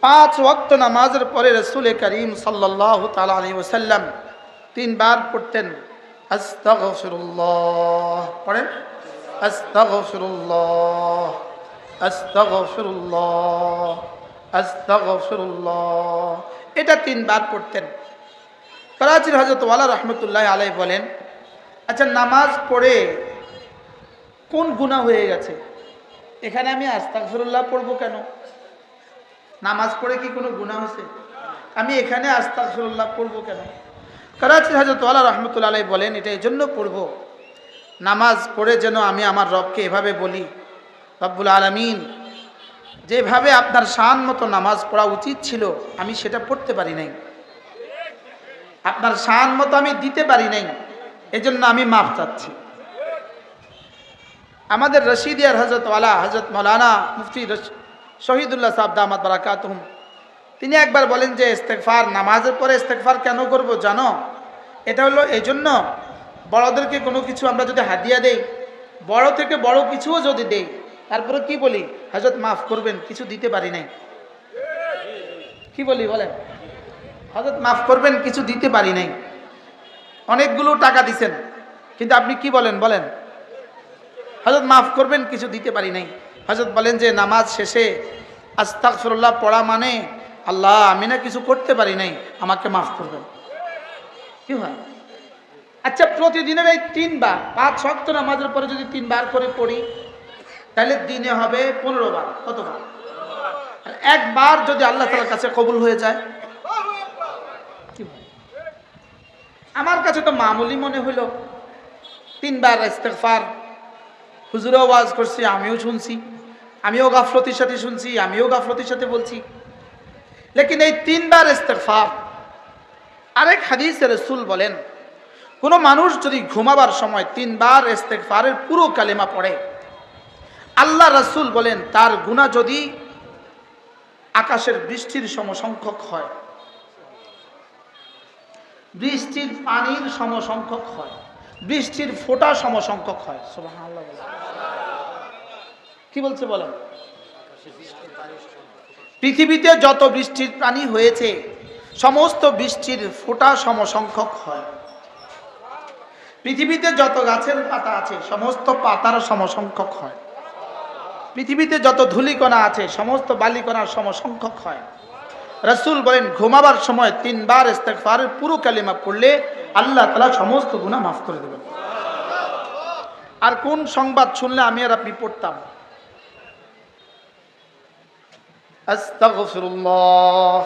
5 ওয়াক্ত নামাজের পরে রাসূল করিম সাল্লাল্লাহু তাআলা আলাইহি ওয়াসাল্লাম 3 বার পড়তেন আস্তাগফিরুল্লাহ। পড়েন আস্তাগফিরুল্লাহ, আস্তাগফিরুল্লাহ, আস্তাগফিরুল্লাহ। এটা 3 বার পড়তেন। করাচির হযরত ওয়ালা রাহমাতুল্লাহি আলাইহি বলেন, আচ্ছা নামাজ পড়ে কোন গুনাহ হয়ে গেছে, এখানে আমি আস্তাগফিরুল্লাহ পড়বো কেন? নামাজ পড়ে কি কোনো গুনাহ হয়েছে? আমি এখানে আস্তাগফিরুল্লাহ পড়বো কেন? করাচির হযরত ওয়ালা রাহমাতুল্লাহি আলাইহি বলেন, এটা এই জন্য পড়বো, নামাজ পড়ে যেন আমি আমার রবকে এভাবে বলি, রব্বুল আলামিন যেভাবে আপনার শান মতো নামাজ পড়া উচিত ছিল আমি সেটা পড়তে পারি নাই, আপনার শান মতো আমি দিতে পারি নাই, এজন্য আমি মাফ চাচ্ছি। আমাদের রশিদিয়ার হযরত ওয়ালা হযরত মাওলানা মুফতি শহীদুল্লাহ সাহেব দামাত বারাকাতুহুম তিনি একবার বলেন যে ইস্তেগফার, নামাজের পরে ইস্তেগফার কেন করব জানো? এটা হলো এই জন্য, বড়দেরকে কোনো কিছু আমরা যদি হাদিয়া দেই, বড় থেকে বড় কিছুও যদি দেই, তারপরে কি বলি, হযরত মাফ করবেন কিছু দিতে পারি নাই। কি বলি বলেন? হযরত মাফ করবেন কিছু দিতে পারি নাই। অনেকগুলো টাকা দিছেন, কিন্তু আপনি কি বলেন বলেন? হযরত মাফ করবেন কিছু দিতে পারি নাই। হযরত বলেন যে নামাজ শেষে আস্তাগফিরুল্লাহ পড়া মানে, আল্লাহ আমি না কিছু করতে পারি নাই, আমাকে মাফ করবেন। কি হয়? আচ্ছা প্রতিদিনের এই 3 বার, 5 ওয়াক্ত নামাজের পরে যদি 3 বার করে পড়ি, তাহলে দিনে হবে 15 বার। কতবার? একবার যদি আল্লাহ তাআলার কাছে কবুল হয়ে যায়, আমার কাছে তো মামুলি মনে হইল 3 বার ইস্তেগফার, হুজুরও ওয়াজ করছি, আমিও শুনছি, আমিও গাফলতির সাথে শুনছি, আমিও গাফলতির সাথে বলছি, লেকিন এই 3 বার ইস্তেগফার। আরেক হাদিসে রাসূল বলেন, কোনো মানুষ যদি ঘুমাবার সময় 3 বার ইস্তেগফারের পুরো কালেমা পড়ে, আল্লাহ রাসূল বলেন তার গুনাহ যদি আকাশের বৃষ্টির সমসংখ্যক হয়, বৃষ্টির পানির সমসংখ্যক হয়, বৃষ্টির ফোঁটা সমসংখ্যক হয়। সুবহানাল্লাহ। কি বলছে বলেন? পৃথিবীতে যত বৃষ্টির পানি হয়েছে সমস্ত বৃষ্টির ফোঁটা সমসংখ্যক হয়। পৃথিবীতে যত গাছের পাতা আছে সমস্ত পাতার সমসংখ্যক হয়। পৃথিবীতে যত ধূলিকণা আছে সমস্ত বালিকণার সমসংখ্যক হয়। রাসূল বলেন ঘুমাবার সময় 3 বার ইস্তেগফারের পুরো কালিমা পড়লে আল্লাহ তাআলা সমস্ত গুনাহ মাফ করে দেবেন। আর কোন সংবাদ শুনলে আমি আর আপনি পড়তাম আস্তাগফিরুল্লাহ?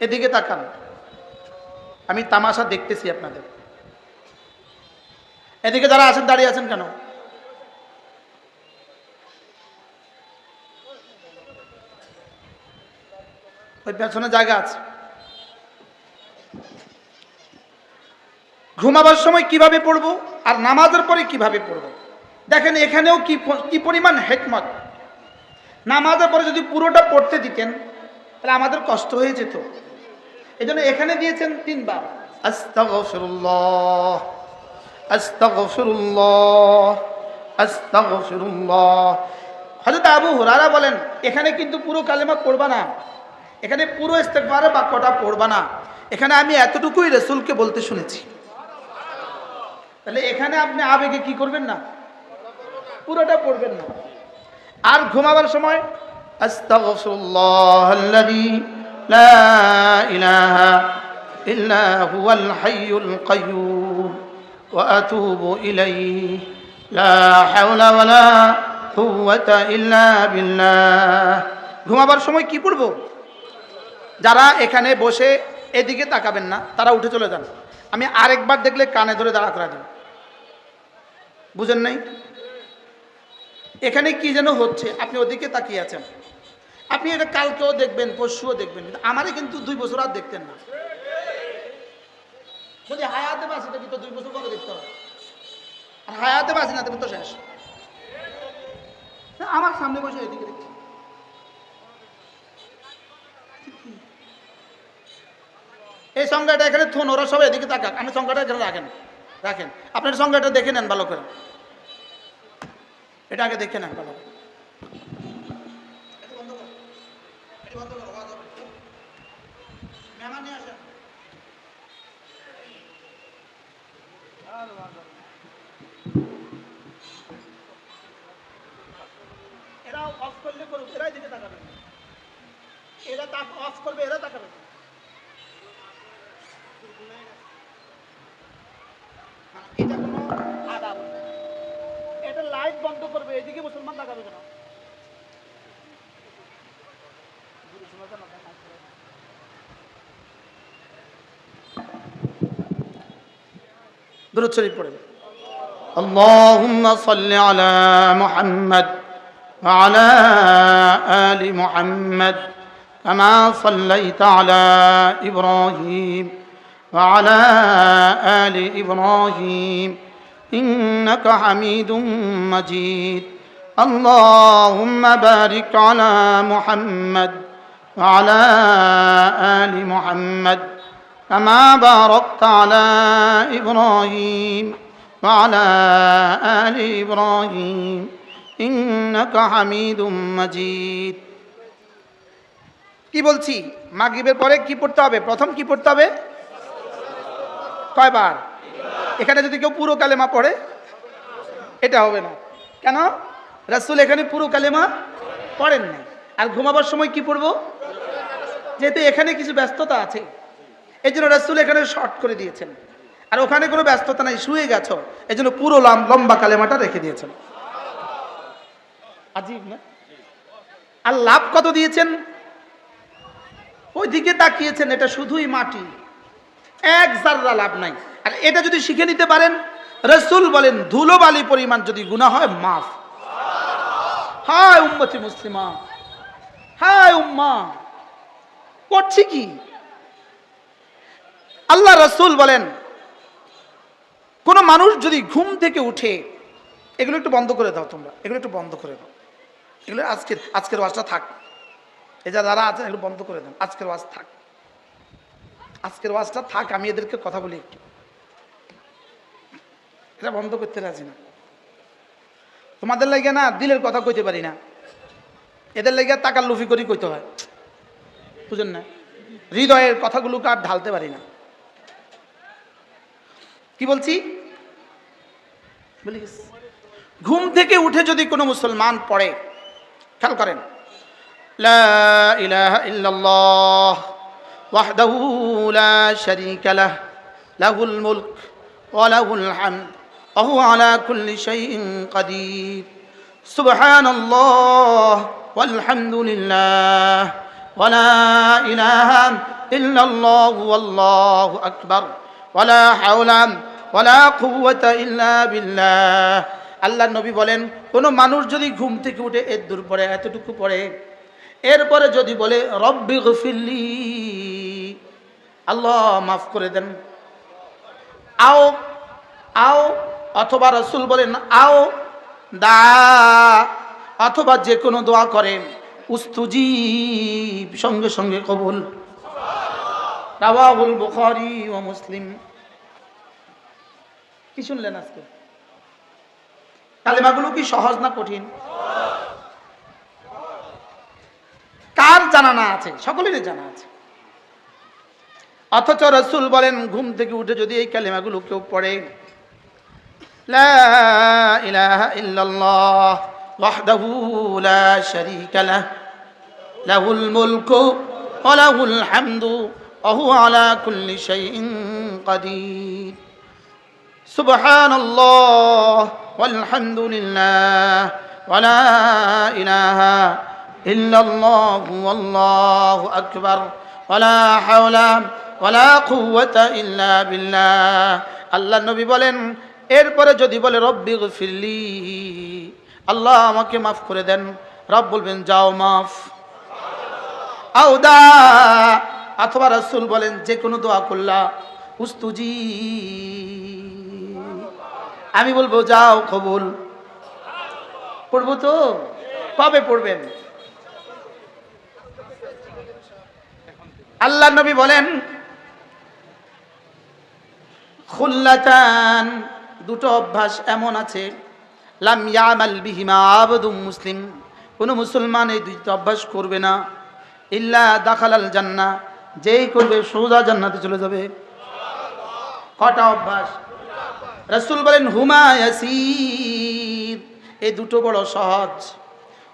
এদিকে তাকান, আমি তামাশা দেখতেছি আপনাদের। এদিকে যারা আছেন দাঁড়িয়ে আছেন কেন? ওই পেছনে জায়গা আছে। ঘুমাবার সময় কিভাবে পড়বো আর নামাজের পরে কিভাবে পড়বো, দেখেন এখানেও কি পরিমাণ হিকমত। নামাজের পরে যদি পুরোটা পড়তে দিতেন তাহলে আমাদের কষ্ট হয়ে যেত, এজন্য এখানে দিয়েছেন 3 বার আস্তাগফিরুল্লাহ, আস্তাগফিরুল্লাহ, আস্তাগফিরুল্লাহ। হযরত আবু হুরায়রা বলেন এখানে কিন্তু পুরো কালেমা পড়বা না, এখানে পুরো ইস্তেগফারের বাক্যটা পড়বা না, এখানে আমি এতটুকুই রাসূলকে বলতে শুনেছি। তাহলে এখানে আপনি আবেগে কি করবেন না, পুরোটা পড়বেন না। আর ঘুমাবার সময় আস্তাগফিরুল্লাহাল্লাযী লা ইলাহা ইল্লা হুয়াল হাইয়ুল কাইয়্যুম ওয়া আতুবু ইলাইহি লা হাওলা ওয়ালা কুওয়াতা ইল্লা বিল্লাহ। ঘুমাবার সময় কি পড়ব? যারা এখানে বসে এদিকে তাকাবেন না তারা উঠে চলে যান, আমি আরেকবার দেখলে কানে ধরে দাঁড়া করে দেব। বুঝেন নাই? এখানে কি যেন হচ্ছে, আপনি ওদিকে তাকিয়ে আছেন, আপনি এটা কালকেও দেখবেন, পরশুও দেখবেন, আমারই কিন্তু 2 বছর আর দেখতেন না। যদি হায়াতে বাঁচি দেখি তো 2 বছর পরে দেখতে হবে, আর হায়াতে বাঁচি না দেখবেন তো শেষ। আমার সামনে বসে এদিকে দেখছি, এই সংজ্ঞাটা এখানে থুন, ওরা সব এদিকে তাকাক, আমি সংজ্ঞাটা এখানে রাখেন, আপনার সংজ্ঞাটা দেখে নেন ভালো করে, এটা আগে দেখে নেন ভালো করে। এরা অফ করলে করুক, এরাই দিকে তাকাবে, এরা অফ করবে, এরা তাকাবে। এটা কোনো আদাব, এটা লাইট বন্ধ করবে, এদিকে মুসলমান তাকাবে কেন? দুরূদ শরীফ পড়েন। اللهم صل على محمد وعلى آل محمد كما صليت على إبراهيم وعلى آل إبراهيم إنك حميد مجيد اللهم بارك على محمد وعلى آل محمد كما باركت على إبراهيم وعلى آل إبراهيم إنك حميد مجيد। কি বলছি? মাগরিবের পরে কি পড়তে হবে? প্রথম কি পড়তে হবে? কয়বার? এখানে যদি কেউ পুরো কালেমা পড়ে এটা হবে না। কেন? রাসূল এখানে পুরো কালেমা পড়েন না। আর ঘুমাবার সময় কি পড়বো? যেহেতু এখানে কিছু ব্যস্ততা আছে, এই জন্য রাসূল এখানে শর্ট করে দিয়েছেন। আর ওখানে কোনো ব্যস্ততা নাই, শুয়ে গেছো, এই জন্য পুরো লম্বা কালেমাটা রেখে দিয়েছেন। আজীব না? আর লাভ কত দিয়েছেন? ওইদিকে তাকিয়েছেন, এটা শুধুই মাটি, এক জাররা লাভ নাই। আর এটা যদি শিখে নিতে পারেন, রাসূল বলেন ধুলোবালি পরিমাণ যদি গুনাহ হয় মাফ। হায় উম্মতি মুসলিমা, হায় উম্মাহ, করছি কি? আল্লাহ রাসূল বলেন কোন মানুষ যদি ঘুম থেকে উঠে, এগুলো একটু বন্ধ করে দাও তোমরা, এগুলো একটু বন্ধ করে দাও, এগুলো আজকের ওয়াজটা থাক, এই যারা আছেন এগুলো বন্ধ করে দেন, আজকের ওয়াজ থাক, আজকের ওয়াজটা থাক। আমি এদেরকে কথা বলি একটু, এটা বন্ধ করতে রাজি না। তোমাদের লাগে না দিলের কথা কইতে পারি না, এদের লাগে টাকার লুফি করি কইতে হয়, বুঝেন না? হৃদয়ের কথাগুলোকে আর ঢালতে পারি না। কি বলছি? ঘুম থেকে উঠে যদি কোনো মুসলমান পড়ে, খেয়াল করেন, লা ইলাহা ইল্লাল্লাহ ওয়াহদাহু লা শারীকা লাহ লাহুল মুলক ওয়া লাহুল হামদ ওয়া হুয়া আলা কুল্লি শাইইন কাদির সুবহানাল্লাহ ওয়াল হামদুলিল্লাহ ওয়া লা ইলাহা ইল্লাল্লাহু ওয়াল্লাহু আকবার ওয়া লা হাওলা ওয়া লা কুওয়াতা ইল্লা বিল্লাহ। আল্লাহর নবী বলেন কোন মানুষ যদি ঘুম থেকে উঠে এর দূর পড়ে, এতটুকু পড়ে, এরপরে যদি বলে রব্বি গফিরলি, আল্লাহ মাফ করে দেন, আও অথবা রাসূল বলেন আও দা, অথবা যে কোনো দোয়া করেন, উস্তুজিব, সঙ্গে সঙ্গে কবুল। রাওয়াহুল বুখারী ওয়া মুসলিম। কি শুনলেন আজকে? কালেমাগুলো কি সহজ না কঠিন? কার জানা না আছে? সকলেরই জানা আছে। অথচ রাসূল বলেন ঘুম থেকে উঠে যদি এই কালেমাগুলো কেউ পড়ে, লা ইলাহা ইল্লাল্লাহ ওয়াহদাহু লা শারীকা লাহ লাহুল মুলকু ওয়া লাহুল হামদু ওয়া হুয়া আলা কুল্লি শাইইন কাদির সুবহানাল্লাহ ওয়াল হামদুলিল্লাহ ওয়া লা ইলাহা ইল্লাল্লাহু ওয়াল্লাহু আকবার ওয়া লা হাওলা ওয়া লা কুওয়াতা ইল্লা বিল্লাহ। আল্লাহর নবী বলেন এরপরে যদি বলে রব্বি গফিরলি, আল্লাহ আমাকে মাফ করে দেন, রব বলবেন যাও মাফ। আওদা, অথবা রাসূল বলেন যে কোনো দোয়া করলা, উস্তুজি, আমি বলবো যাও কবুল। পড়বো তো? কবে পড়বেন? আল্লাহ নবী বলেন খুল্লাতান, দুটো অভ্যাস এমন আছে, লাম ইয়ামাল বিহিমা আবদুম মুসলিম, কোন মুসলমান এই দুইটা অভ্যাস করবে না, ইল্লা দাখালাল জান্নাহ, যেই করবে সোজা জান্নাতে চলে যাবে। কটা অভ্যাস? রাসূল বলেন হুমা ইয়াসির, এই দুটো বড় সহজ।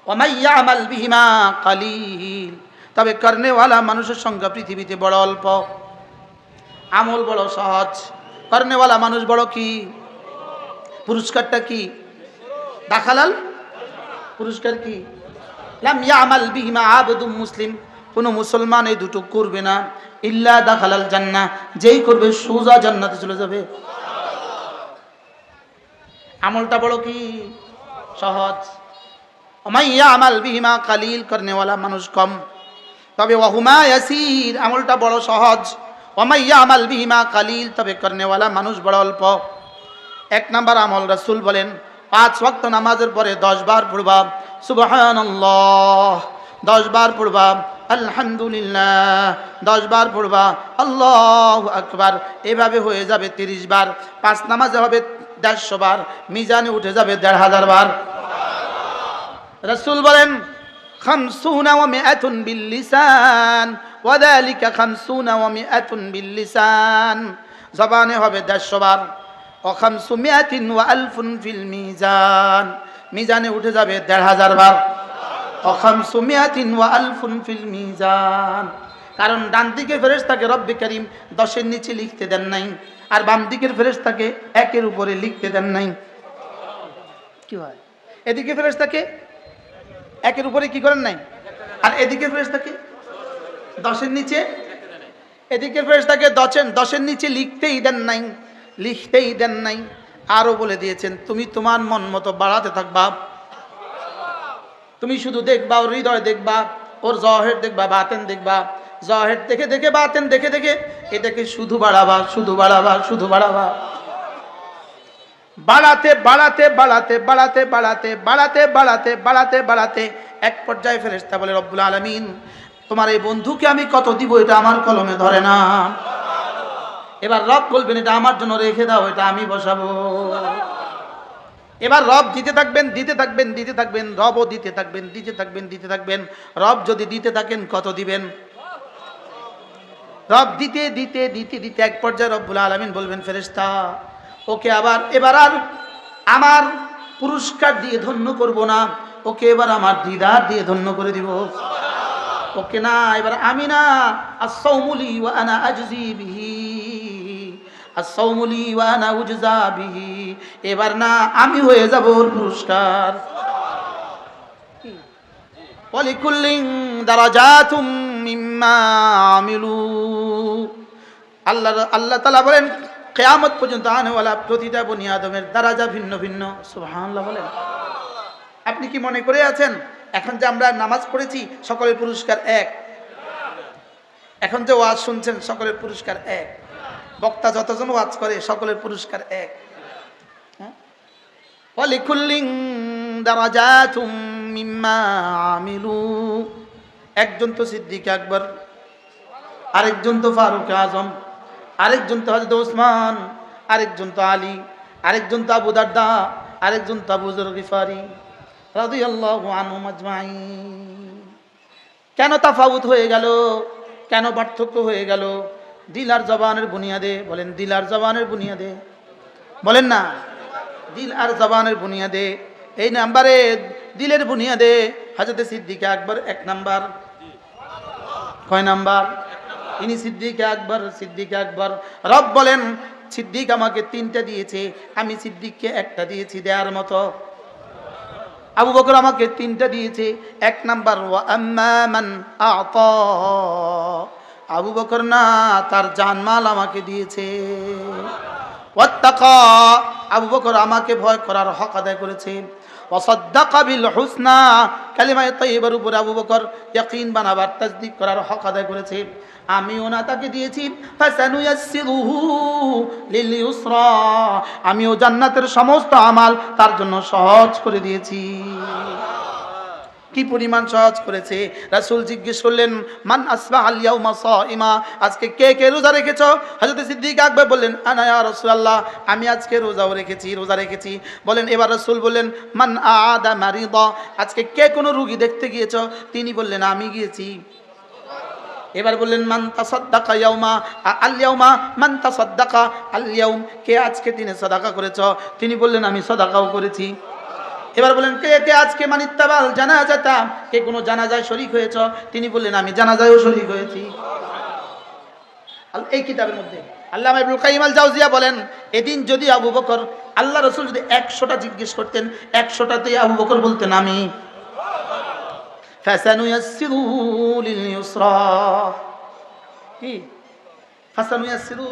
ওয়া মান ইয়ামাল বিহিমা কালিল, তবে করনেওয়ালা মানুষের সংখ্যা পৃথিবীতে বড় অল্প। আমল বড় সহজ, করনেওয়ালা মানুষ বড় কি? পুরস্কারটা কি? দাখালাল, পুরস্কার কি? লাম ইয়ামাল বিহিমা আবদুম মুসলিম, কোন মুসলমান এই দুটো করবে না, ইল্লা দাখালাল জান্নাহ, যেই করবে সোজা জান্নাতে চলে যাবে। আমলটা বড় কি? সহজ। ওয়া ইয়ামাল বিহিমা কালিল, করনেওয়ালা মানুষ কম। তবে ওয়াহুমা ইয়াসির, আমলটা বড় সহজ। ওয়া ইয়ামাল বিহিমা কালিল, তবে করনেওয়ালা মানুষ বড় অল্প। এক নাম্বার আমল, রাসূল বলেন 5 ওয়াক্ত নামাজের পরে 10 বার পড়বা সুবহানাল্লাহ, 10 বার পড়বা আলহামদুলিল্লাহ, 10 বার পড়বা আল্লাহু আকবার। এভাবে হয়ে যাবে 30 বার। 5 নামাজে হবে 150 বার, মিজানে উঠে যাবে 1500 বার। রাসূল বলেন 50 ওয়া 100 বিল লিসান ওয়া যালিকা 50 ওয়া 100 বিল লিসান, জবানে হবে 150 বার। ও 500 ওয়া আলফুন ফিল মিজান, মিজানে উঠে যাবে 1500 বার। ও 500 ওয়া আলফুন ফিল মিজান, কারণ ডান দিকের ফেরেশতাকে রব্বে কারীম 10-এর নিচে লিখতে দেন নাই, আর বাম দিকের ফেরেশতাকে 1-এর উপরে লিখতে দেন নাই। কি হয়? এদিকে ফেরেশতাকে 1-এর উপরে কি করেন নাই, আর এদিকে ফেরেশতাকে 10-এর নিচে, এদিকে ফেরেশতাকে 10-এর নিচে লিখতেই দেন নাই, লিখতেই দেন নাই। আরো বলে দিয়েছেন তুমি তোমার মন মতো বাড়াতে থাকবা, তুমি শুধু দেখবা, ওর হৃদয় দেখবা, ওর জহের দেখবা, বাতেন দেখবা, জহের দেখে দেখে বাতেন দেখে দেখে এটাকে শুধু বাড়াবা, শুধু বাড়াবা, শুধু বাড়াবা। বাড়াতে বাড়াতে বাড়াতে বাড়াতে বাড়াতে বাড়াতে বাড়াতে বাড়াতে বাড়াতে এক পর্যায়ে ফেরেশতা বলে রব্বুল আলামিন তোমার এই বন্ধুকে আমি কত দিব এটা আমার কলমে ধরে না। এবার রব বলবেন এটা আমার জন্য রেখে দাও, এটা আমি বসাবো। এবার রব দিতে থাকবেন, দিতে থাকবেন, দিতে থাকবেন, রবও দিতে থাকবেন, দিতে থাকবেন, দিতে থাকবেন। রব যদি দিতে থাকেন কত দিবেন? রব দিতে দিতে দিতে দিতে এক পর্যায়ে রব্বুল আলামিন বলবেন ফেরেশতা ওকে আবার এবার আর আমার পুরস্কার দিয়ে ধন্য করব না, ওকে এবার আমার দিদার দিয়ে ধন্য করে দিব। ওকে না, এবার আমি না, আস-সাওমুলি ওয়া আনা আজজি বিহি, আস-সাওমুলি ওয়া আনা উজজা বিহি, এবার না আমি হয়ে যাব ওর পুরস্কার। ওয়ালিকুল্লিন দারাজাতুম মিম্মা আমিলু, আল্লাহ তাআলা বলেন কিয়ামত পর্যন্ত আনেওয়ালা প্রতিটা বনি আদমের দারাজা ভিন্ন ভিন্ন। সুবহানাল্লাহ বলেন। আপনি কি মনে করে আছেন এখন যে আমরা নামাজ পড়েছি সকলের পুরস্কার এক? এখন যে ওয়াজ শুনছেন সকলের পুরস্কার এক? বক্তা যতজন ওয়াজ করে সকলের পুরস্কার এক? ওয়ালিকুল্লিন দারাজাতুম মিম্মা আমিলু, একজন তো সিদ্দিক আকবর, আরেকজন তো ফারুক আজম, আরেকজন তো হযরত ওসমান, আরেকজন তো আলী, আরেকজন তো আবু দারদা, আরেকজন তো আবু যর গিফারি রাদিয়াল্লাহু আনহুম আজমাইন। কেন তাফাউত হয়ে গেল? কেন পার্থক্য হয়ে গেল? দিল আর জবানের বুনিয়াদে। বলেন দিল আর জবানের বুনিয়াদে, বলেন না দিল আর জবানের বুনিয়াদে। এই নাম্বারে দিলের বুনিয়াদে হযরত সিদ্দিক আকবর 1 নাম্বার। কয় নাম্বার? ইনি সিদ্দিক আকবর, সিদ্দিক আকবর। রব বলেন সিদ্দিক আমাকে 3টা দিয়েছে, আমি সিদ্দিককে 1টা দিয়েছি দেওয়ার মতো। আবু বকর আমাকে 3টা দিয়েছে, 1 নাম্বার ওয়া আম্মা মান আ'তা, আবু বকর না তার জানমাল আমাকে দিয়েছে। ওয়াত্তাকা, আবু বকর আমাকে ভয় করার হক আদায় করেছে। ওয়াসাদ্দাকা বিল হুসনা, কালিমায়ে তাইয়্যিবার উপর আবু বকর ইয়াকিন বানাবার তাসদীক করার হক আদায় করেছে। আমিও না তাকে দিয়েছি ফাসানুয়াসসিরুহু লিল ইউসরা, আমিও জান্নাতের সমস্ত আমাল তার জন্য সহজ করে দিয়েছি। কি পরিমাণ সহজ করেছে! রাসূল জিজ্ঞেস করলেন মান আসবাহাল ইয়াউমা সাইমা, আজকে কে কে রোজা রেখেছো? হযরত সিদ্দিক আকবর বললেন আনা ইয়া রাসূলুল্লাহ, আমি আজকে রোজাও রেখেছি, রোজা রেখেছি। বলেন এবার রাসূল বললেন মান আদা মারিদা, আজকে কে কোনো রোগী দেখতে গিয়েছো? তিনি বললেন আমি গিয়েছি। এবার বললেন মান তাসাদ্দাকা ইয়াউমা আল ইয়াউমা মান তাসাদ্দাকা আল ইয়াউম, কে আজকে দিনে সাদাকা করেছ? তিনি বললেন আমি সাদাকাও করেছি। এবার বললেন কে কে আজকে মানিত্তাবাল জানাজাতা, কে কোনো জানাজায় শরীক হয়েছ? তিনি বললেন আমি জানাজায়ও শরীক হয়েছি। এই কিতাবের মধ্যে আল্লামা ইবনুল কাইয়িম আল জাওজিয়া বলেন, এদিন যদি আবু বকর আল্লাহ রাসূল যদি 100টা জিজ্ঞেস করতেন, 100টাতেই আবু বকর বলতেন আমি। ফাসানুয়াসসিরু লিল ইউসরা, কি ফাসানুয়াসসিরু?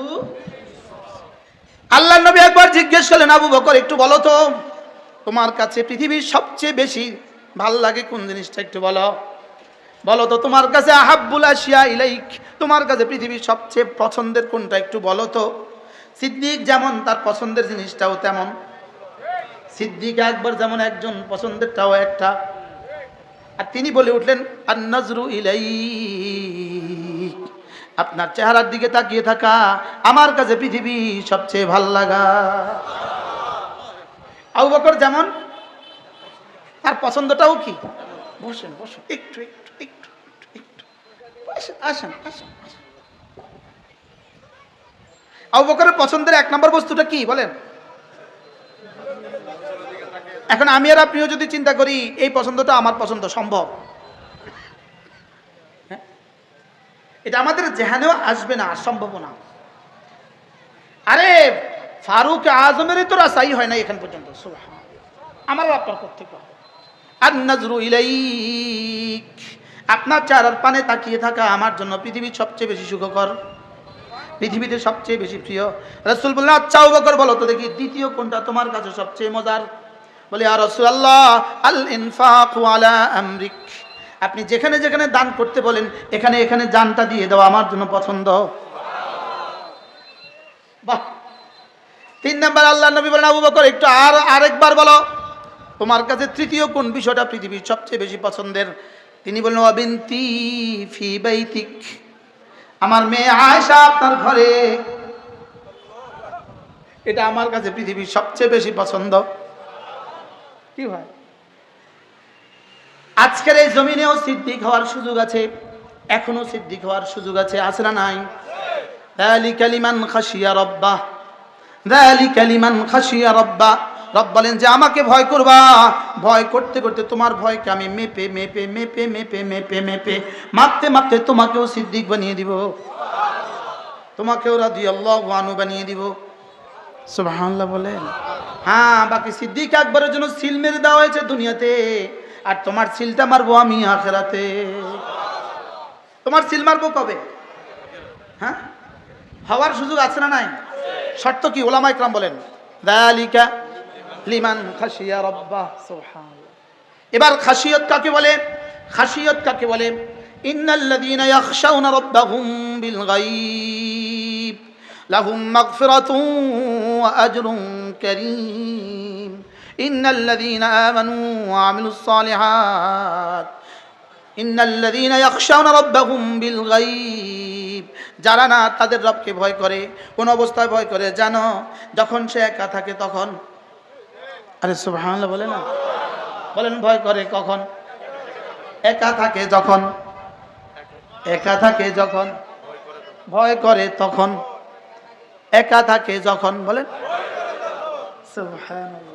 আল্লাহর নবী একবার জিজ্ঞেস করলেন আবু বকর একটু বলো তো তোমার কাছে পৃথিবীর সবচেয়ে বেশি ভাল লাগে কোন জিনিসটা, একটু বলো বলো তো তোমার কাছে আহাব্বুল আশিয়া ইলাইক, তোমার কাছে পৃথিবীর সবচেয়ে পছন্দের কোনটা একটু বলো তো। সিদ্দিক যেমন তার পছন্দের জিনিসটাও তেমন, সিদ্দিক একবার যেমন একজন পছন্দেরটাও একটা। আর তিনি বলে উঠলেন আন নজরু ইলাইক, আপনার চেহারার দিকে তাকিয়ে থাকা আমার কাছে পৃথিবী সবচেয়ে ভাল লাগা। আবু বকর যেমন তার পছন্দটাও কি, বসেন বসেন একটু একটু একটু একটু আসেন আসেন। আবু বকরের পছন্দের 1 নম্বর বস্তুটা কি বলেন? এখন আমি আর আপনিও যদি চিন্তা করি এই পছন্দটা আমার পছন্দ, সম্ভব? এটা আমাদের জেহানেও আসবে না, সম্ভব না। আরে ফারুক আজমেরই তো রাসাই হয় না এখান পর্যন্ত, সুবহানাল্লাহ। আমার আপনার প্রত্যেক আর নজরু ইলাইক, আপনার চেহারার পানে তাকিয়ে থাকা আমার জন্য পৃথিবীর সবচেয়ে বেশি সুখকর, পৃথিবীতে সবচেয়ে বেশি প্রিয়। রাসূল বললেন আচ্ছা আবু বকর বলো তো দেখি দ্বিতীয় কোনটা তোমার কাছে সবচেয়ে মজার? বলে ইয়া রাসূলুল্লাহ আল ইনফাকু আলা আমরিক, আপনি যেখানে যেখানে দান করতে বলেন এখানে এখানে জানটা দিয়ে দেওয়া আমার জন্য পছন্দ। বাহ। 3 নাম্বার আল্লাহর নবী বলেন আবু বকর একটু আরেকবার বলো তোমার কাছে তৃতীয় কোন বিষয়টা পৃথিবীর সবচেয়ে বেশি পছন্দের? তিনি বললেন ওয়া বিনতি ফি বাইতিক, আমার মেয়ে আয়েশা আপনার ঘরে, এটা আমার কাছে পৃথিবীর সবচেয়ে বেশি পছন্দ। কি হয় আজকের এই জমিনেও সিদ্দিক হওয়ার সুযোগ আছে, এখনো সিদ্দিক হওয়ার সুযোগ আছে, আছে না নাই? যালিকা লিমান খাশিয়া রাব্বাহ, যালিকা লিমান খাশিয়া রাব্বাহ। রব বলেন যে আমাকে ভয় করবা, ভয় করতে করতে তোমার ভয়কে আমি মেপে মেপে মেপে মেপে মেপে মেপে মাপতে মাপতে তোমাকেও সিদ্দিক বানিয়ে দিব, তোমাকেও রাদিয়াল্লাহু আনহু বানিয়ে দিব। সুবহানাল্লাহ বলেন। হ্যাঁ, বাকি সিদ্দিক আকবরের জন্য সিল মেরে দেওয়া হয়েছে দুনিয়াতে, আর তোমার সিলটা মারবো আমি আখিরাতে। তোমার সিল মারবো কবে? হ্যাঁ, হওয়ার সুযোগ আছে না নাই? শর্ত কি? উলামা ইকরাম বলেন যালিকা লিমান খাশিয়া রাব্বাহ। সুবহানাল্লাহ। এবার খাশিয়ত কাকে বলে? খাশিয়ত কাকে বলে? ইন্নাল্লাযীনা ইয়াখশাউনা রাব্বাহুম বিল গায়ব লাহুম মাগফিরাতুন ওয়া আজরুন কারীম। ইন্নাল্লাযীনা আমানু ওয়া আমিলুস সালিহাত, ইন্নাল্লাযীনা ইয়াখশাউনা রাব্বাহুম বিল গায়ব, যারা না তাদের রবকে ভয় করে। কোন অবস্থায় ভয় করে জানো? যখন সে একা থাকে তখন। আরে সুবহানাল্লাহ বলে না, বলেন ভয় করে কখন? একা থাকে যখন, একা থাকে যখন, ভয় করে তখন, একা থাকে যখন, বলেন সুবহানাল্লাহ।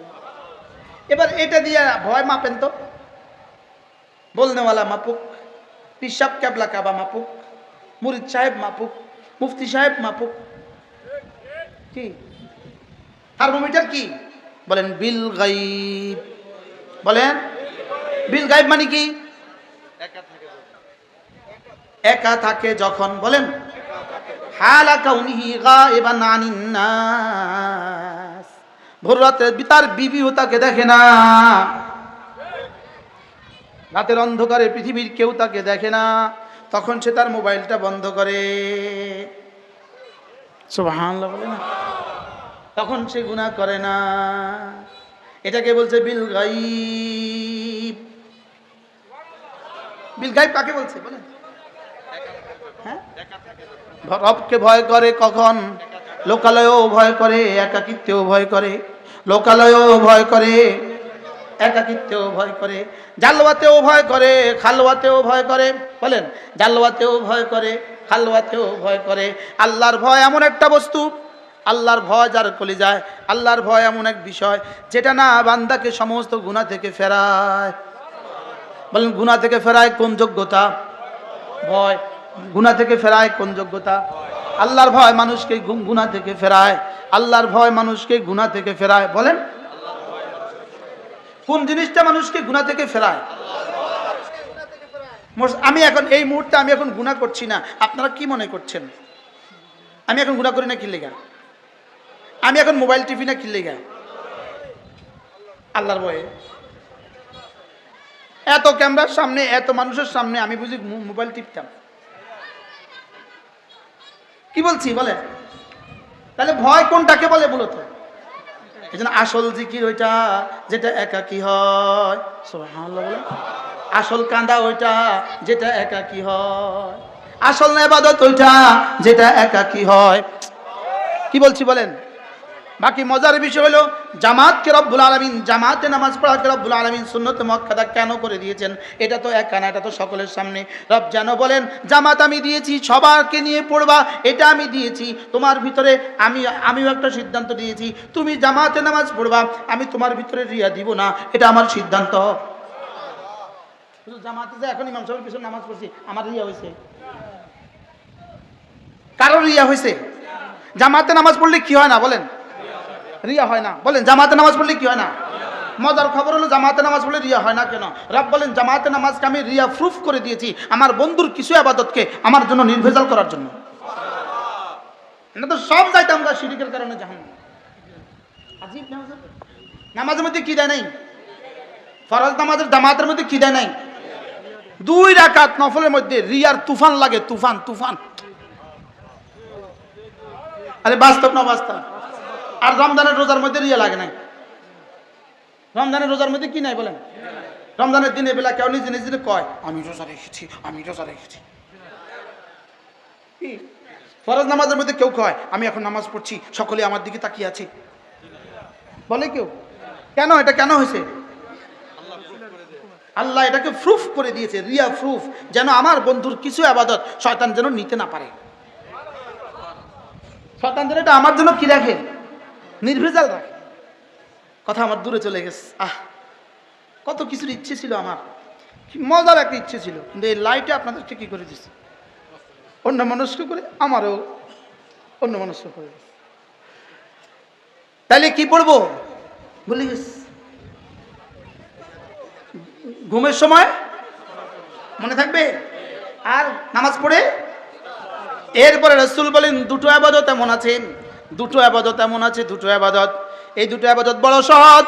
এবার এটা দিয়ে ভয় মাপেন তো, বলনেওয়ালা মাপুক, পিসাব কেবলা কাবা মাপুক, মুরিদ সাহেব মাপুক, মুফতি সাহেব মাপুক, কি থার্মোমিটার কি? বলেন বিল গায়ব। বলেন বিল গায়ব মানে কি? একা থাকে যখন। বলেন হালা কাউনিহি গায়বান আনিন নাস, ভোর রাতে তার বিবিও তাকে দেখে না, রাতের অন্ধকারে পৃথিবীর কেউ তাকে দেখে না, তখন সে তার মোবাইলটা বন্ধ করে। সুবহানাল্লাহ বলে না, তখন সে গুনাহ করে না। এটাকে বলছে বিল গায়ব। বিল গায়ব কাকে বলছে বলেন? হ্যাঁ, রবকে ভয় করে কখন? লোকালয়েও ভয় করে, একাকিত্বেও ভয় করে, লোকালয়েও ভয় করে, একাকিত্বেও ভয় করে, জালওয়াতেও ভয় করে, খালওয়াতেও ভয় করে। বলেন, জালওয়াতেও ভয় করে, খালওয়াতেও ভয় করে। আল্লাহর ভয় এমন একটা বস্তু, আল্লাহর ভয় যার কলিজায়, আল্লাহর ভয় এমন এক বিষয় যেটা না বান্দাকে সমস্ত গুনাহ থেকে ফেরায়। বলেন, গুনাহ থেকে ফেরায় কোন যোগ্যতা? ভয়। গুনাহ থেকে ফেরায় কোন যোগ্যতা? আল্লাহর ভয় মানুষকে গুনাহ থেকে ফেরায়। আল্লাহর ভয় মানুষকে গুনাহ থেকে ফেরায়। বলেন, কোন জিনিসটা মানুষকে গুনাহ থেকে ফেরায়? আমি এখন এই মুহূর্তে আমি এখন গুনাহ করছি না, আপনারা কি মনে করছেন? আমি এখন গুনাহ করি না কি লেগা? আমি এখন মোবাইল টিভি না কি লেগা? আল্লাহর ভয়ে। এত ক্যামেরার সামনে, এত মানুষের সামনে আমি বুঝি মোবাইল টিপতাম? কি বলছি বলে? তাহলে ভয় কোনটাকে বলে মূলত? এই জন্য আসল জিকির ওইটা যেটা একাকী হয়। সুবহানাল্লাহ বলে। আসল কান্দা ওইটা যেটা একাকী হয়। আসল ইবাদত ওইটা যেটা একাকী হয়। কি বলছি বলেন? বাকি মজার বিষয় হলো জামাতকে রব্বুল আলামিন, জামাতে নামাজ পড়াকে রব্বুল আলামিন সুন্নতে মুআক্কাদা কেন করে দিয়েছেন? এটা তো একা না, এটা তো সকলের সামনে। রব যেন বলেন, জামাত আমি দিয়েছি, সবাইকে নিয়ে পড়বা, এটা আমি দিয়েছি। তোমার ভিতরে আমিও একটা সিদ্ধান্ত দিয়েছি, তুমি জামাতে নামাজ পড়বা, আমি তোমার ভিতরে রিয়া দিব না, এটা আমার সিদ্ধান্ত। জামাতে যে এখন ইমাম সাহেবের পিছনে নামাজ পড়ছি, আমার রিয়া হয়েছে? কারোর রিয়া হয়েছে? জামাতে নামাজ পড়লে কি হয় না বলেন? রিয়া হয় না। বলেন, জামাতে নামাজ পড়লে কি হয় না? মজার খবর হলো জামাতে নামাজ পড়লে রিয়া হয় না কেন? রব বলেন, জামাতে নামাজকে আমি রিয়া প্রুফ করে দিয়েছি আমার বন্ধুর কিছু ইবাদতকে আমার জন্য নির্ভেজাল করার জন্য। না তো সব যাইতাম আমরা শিরকের কারণে জাহান্নামে। আজীব নামাজের মধ্যে কি দেয় নাই? ফরজ নামাজের জামাতের মধ্যে কি দেয় নাই? 2 রাকাত নফলের মধ্যে রিয়ার তুফান লাগে, তুফান তুফান। আরে বাস্তব না বাস্তব? আর রমজানের রোজার মধ্যে রিয়া লাগে নাই? রমজানের রোজার মধ্যে কি নাই বলেন? রমজানের দিনের বেলা কেউ নিজে নিজে কয় আমি রোজা রেখেছি, আমি রোজা রেখেছি। ফরজ নামাজের মধ্যে কেউ কয় আমি এখন নামাজ পড়ছি, সকলে আমার দিকে তাকিয়ে আছে, বলে কেউ? কেন? এটা কেন হয়েছে? আল্লাহ এটাকে প্রুফ করে দিয়েছে, রিয়া প্রুফ, যেন আমার বন্ধুর কিছু ইবাদত শয়তান যেন নিতে না পারে। শয়তান যেন এটা আমার জন্য কি রাখে? নির্ভেজাল রাখে। কথা আমার দূরে চলে গেছে। কত কিছুর ইচ্ছে ছিল আমার, কি মজার একটা ইচ্ছে ছিল, কিন্তু এই লাইটে আপনাদেরকে কি করে দিচ্ছে? অন্য মনস্ক করে, আমারও অন্য মনস্ক করে। তাইলে কি পড়বো ভুলে গেছি। ঘুমের সময় মনে থাকবে আর নামাজ পড়ে। এরপরে রাসূল বলেন, দুটো ইবাদত এমন আছে, দুটো ইবাদত এমন আছে, দুটো ইবাদত, এই দুটো ইবাদত বড় সহজ,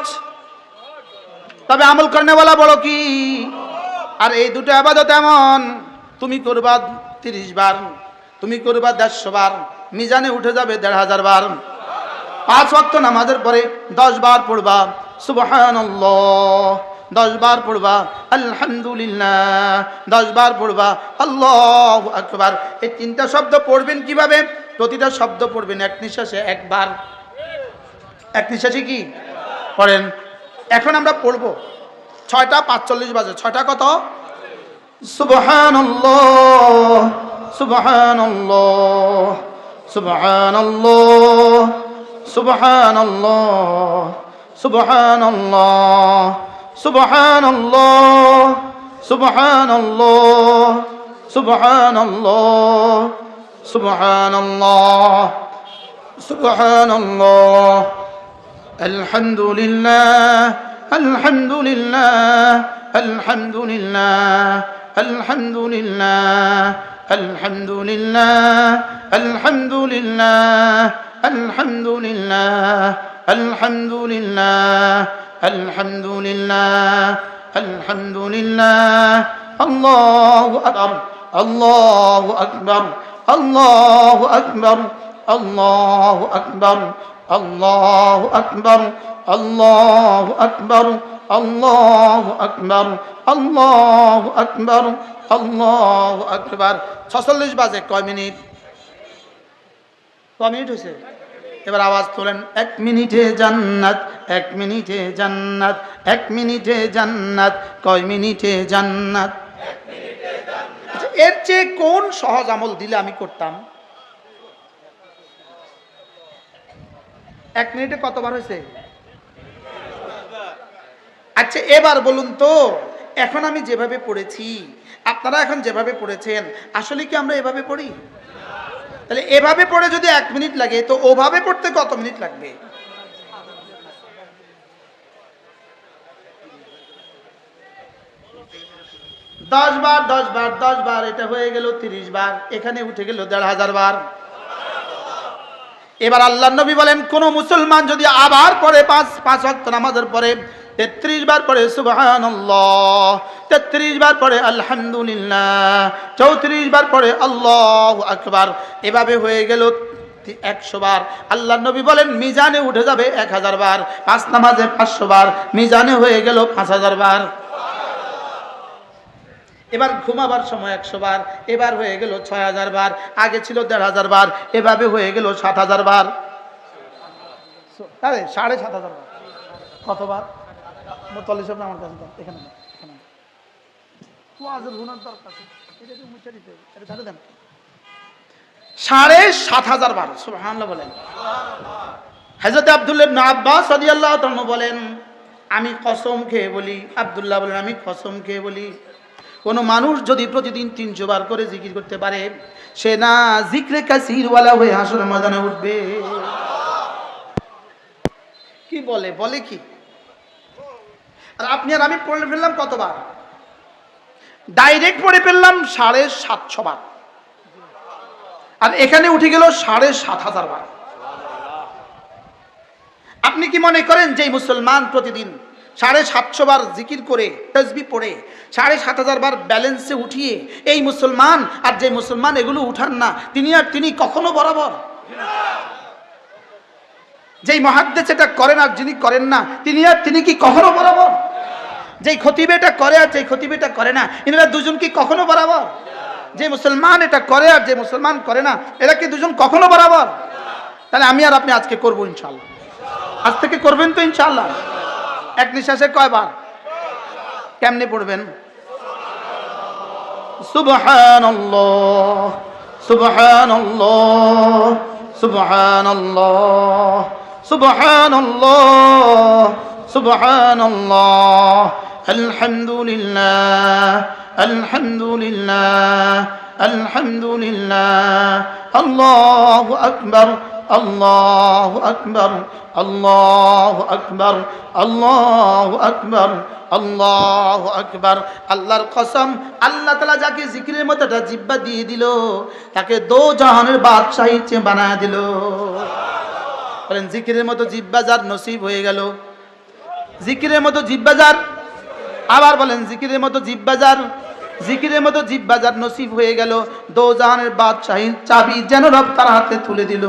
তবে আমল করেনেওয়ালা বড় কি। আর এই দুটো ইবাদত এমন, তুমি করবা 30 বার, তুমি করবা 150 বার, মিজানে উঠে যাবে 1500 বার। 5 ওয়াক্ত নামাজের পরে 10 বার পড়বা সুবহানাল্লাহ, 10 বার পড়বা আলহামদুলিল্লাহ, 10 বার পড়বা আল্লাহু আকবার। এই 3টা শব্দ পড়বেন কিভাবে? প্রতিটা শব্দ পড়বেন এক নিঃশ্বাসে একবার। এক নিঃশ্বাসে কি পড়েন? এখন আমরা পড়বো 6টা 45 বাজে। 6টা কত? সুবহানাল্লাহ, সুবহানাল্লাহ, সুবহানাল্লাহ, সুবহানাল্লাহ, সুবহানাল্লাহ, সুবহানাল্লাহ, সুবহানাল্লাহ, সুবহানাল্লাহ, সুবহানাল্লাহ, সুবহানাল্লাহ, আলহামদুলিল্লাহ, আলহামদুলিল্লাহ, আলহামদুলিল্লাহ, আলহামদুলিল্লাহ, আলহামদুলিল্লাহ, আলহামদুলিল্লাহ, আলহামদুলিল্লাহ, আলহামদুলিল্লাহ, আলহামদুলিল্লাহ, আলহামদুলিল্লাহ, আল্লাহু আকবার, আল্লাহু আকবার, আল্লাহু আকবার, আল্লাহু আকবার, আল্লাহু আকবার, আল্লাহু আকবার, আল্লাহু আকবার, আল্লাহু আকবার, আল্লাহু আকবার। 46 বাজে। কয় মিনিট? কয় মিনিট হয়েছে? এবার আওয়াজ তোলেন, 1 মিনিটে জান্নাত, 1 মিনিটে জান্নাত, 1 মিনিটে জান্নাত, কয় মিনিটে জান্নাত? আচ্ছা, এর চেয়ে কোন সহজ আমল দিলে আমি করতাম? 1 মিনিটে কতবার হয়েছে? আচ্ছা এবার বলুন তো, এখন আমি যেভাবে পড়েছি, আপনারা এখন যেভাবে পড়েছেন, আসলে কি আমরা এভাবে পড়ি? তাহলে এভাবে পড়ে যদি 1 মিনিট লাগে, তো ওভাবে পড়তে কত মিনিট লাগবে? দশ বার 10 বার 10 বার, এটা হয়ে গেল 30 বার, এখানে উঠে গেল 1500 বার। এবার আল্লাহর নবী বলেন, কোন মুসলমান যদি আবার পড়ে পাঁচ ওয়াক্ত নামাজের পরে 33 বার পড়ে সুবহানাল্লাহ, 33 বার পড়ে আলহামদুলিল্লাহ, 34 বার পড়ে আল্লাহু আকবার, এভাবে হয়ে গেল 100 বার। আল্লাহর নবী বলেন মিজানে উঠে যাবে 1000 বার। 5 নামাজে 500 বার, মিজানে হয়ে গেল 5000 বার। এবার ঘুমাবার সময় 100 বার, এবার হয়ে গেল 6000 বার, আগে ছিল 1500 বার, এভাবে হয়ে গেল 7000 বার। আরে 7500 বার। কতবার? মোতাল্লি সাহেব আমার কাছে এখানে এখানে ওয়াজের গুনার দরকার, এটা তো মুছে দিতে, এটা ধারে দেন। 7500 বার, সুবহানাল্লাহ বলেন। হযরত আব্দুল্লাহ ইবনে আব্বাস রাদিয়াল্লাহু তাআলা বলেন, আমি কসম খেয়ে বলি, আব্দুল্লাহ বলেন আমি কসম খেয়ে বলি, কোন মানুষ যদি প্রতিদিন 300 বার করে জিকির করতে পারে, সে না জিক্রে কাসিরওয়ালা হয়ে হাসরের ময়দানে উঠবে। কি বলে বলে কি? আর আপনি আর আমি পড়ে ফেললাম কতবার? ডাইরেক্ট পড়ে ফেললাম 750 বার, আর এখানে উঠে গেল 7500 বার। আপনি কি মনে করেন যে মুসলমান প্রতিদিন 750 বার জিকির করে তাসবিহ পড়ে 7500 বার ব্যালেন্সে উঠিয়ে এই মুসলমান, আর যে মুসলমান এগুলো উঠান না, তিনি কখনো বরাবর? যেই মুহাদ্দিস এটা করেন আর যিনি করেন না, তিনি কি কখনো বরাবর? যেই খতিব এটা করে আর যেই খতিব এটা করে না, এনারা দুজন কি কখনো বরাবর? যে মুসলমান এটা করে আর যে মুসলমান করে না, এরা কি দুজন কখনো বরাবর? তাহলে আমি আর আপনি আজকে করবো ইনশাআল্লাহ। আজ থেকে করবেন তো ইনশাআল্লাহ? এক নিঃশ্বাসে কয়বার? কেমনে পড়বেন? সুবহানাল্লাহ, সুবহানাল্লাহ, সুবহানাল্লাহ, সুবহানাল্লাহ, সুবহানাল্লাহ, আলহামদুলিল্লাহ, আলহামদুলিল্লাহ, আলহামদুলিল্লাহ, আল্লাহু আকবার, আল্লাহু আকবার, আল্লাহু আকবার, আল্লাহু আকবার, আল্লাহু আকবার। আল্লাহর কসম, আল্লাহ তাআলা যাকে জিকিরের মতো একটা জিহ্বা দিয়ে দিল, তাকে দো জাহানের বাদশাহী বানায় দিল। বলেন জিকিরের মতো জিহ্বা যার নসিব হয়ে গেল, জিকিরের মতো জিহ্বা যার, আবার বলেন জিকিরের মতো জিহ্বা যার, জিকিরের মতো জিহ্বা যার নসিব হয়ে গেল, দো জাহানের বাদশাহীর চাবি যেন রব তার হাতে তুলে দিল।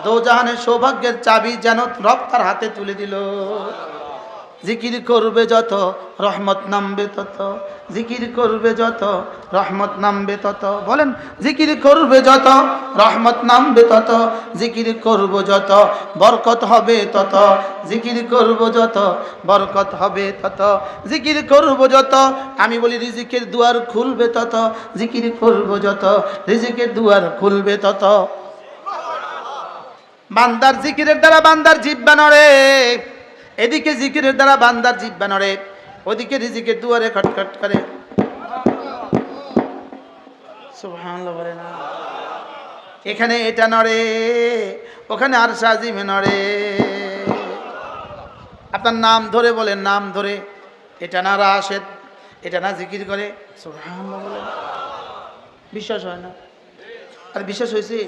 দো জাহানের সৌভাগ্যের চাবি যেন রব তার হাতে তুলে দিল। জিকির করবে যত রহমত নামবে তত, জিকির করবে যত রহমত নামবে তত। বলেন জিকির করবে যত রহমত নামবে তত, জিকির করব যত বরকত হবে তত, জিকির করব যত বরকত হবে তত, জিকির করব যত, আমি বলি রিজিকের দুয়ার খুলবে তত, জিকির করব যত রিজিকের দুয়ার খুলবে তত। বান্দার জিকিরের দ্বারা বান্দার জিহ্বা নড়ে, এদিকে জিকিরের দ্বারা বান্দার জিহ্বা নড়ে, ওদিকে রিজিকের দুয়ারে খটখট করে। সুবহানাল্লাহ বলে না, এখানে এটা নড়ে, ওখানে আরশ আজিমে নড়ে। আপনার নাম ধরে বলেন, নাম ধরে, এটা না রাশেদ, এটা না জিকির করে। সুবহানাল্লাহ বলে, বিশ্বাস হয় না? আর বিশ্বাস হয়েছে?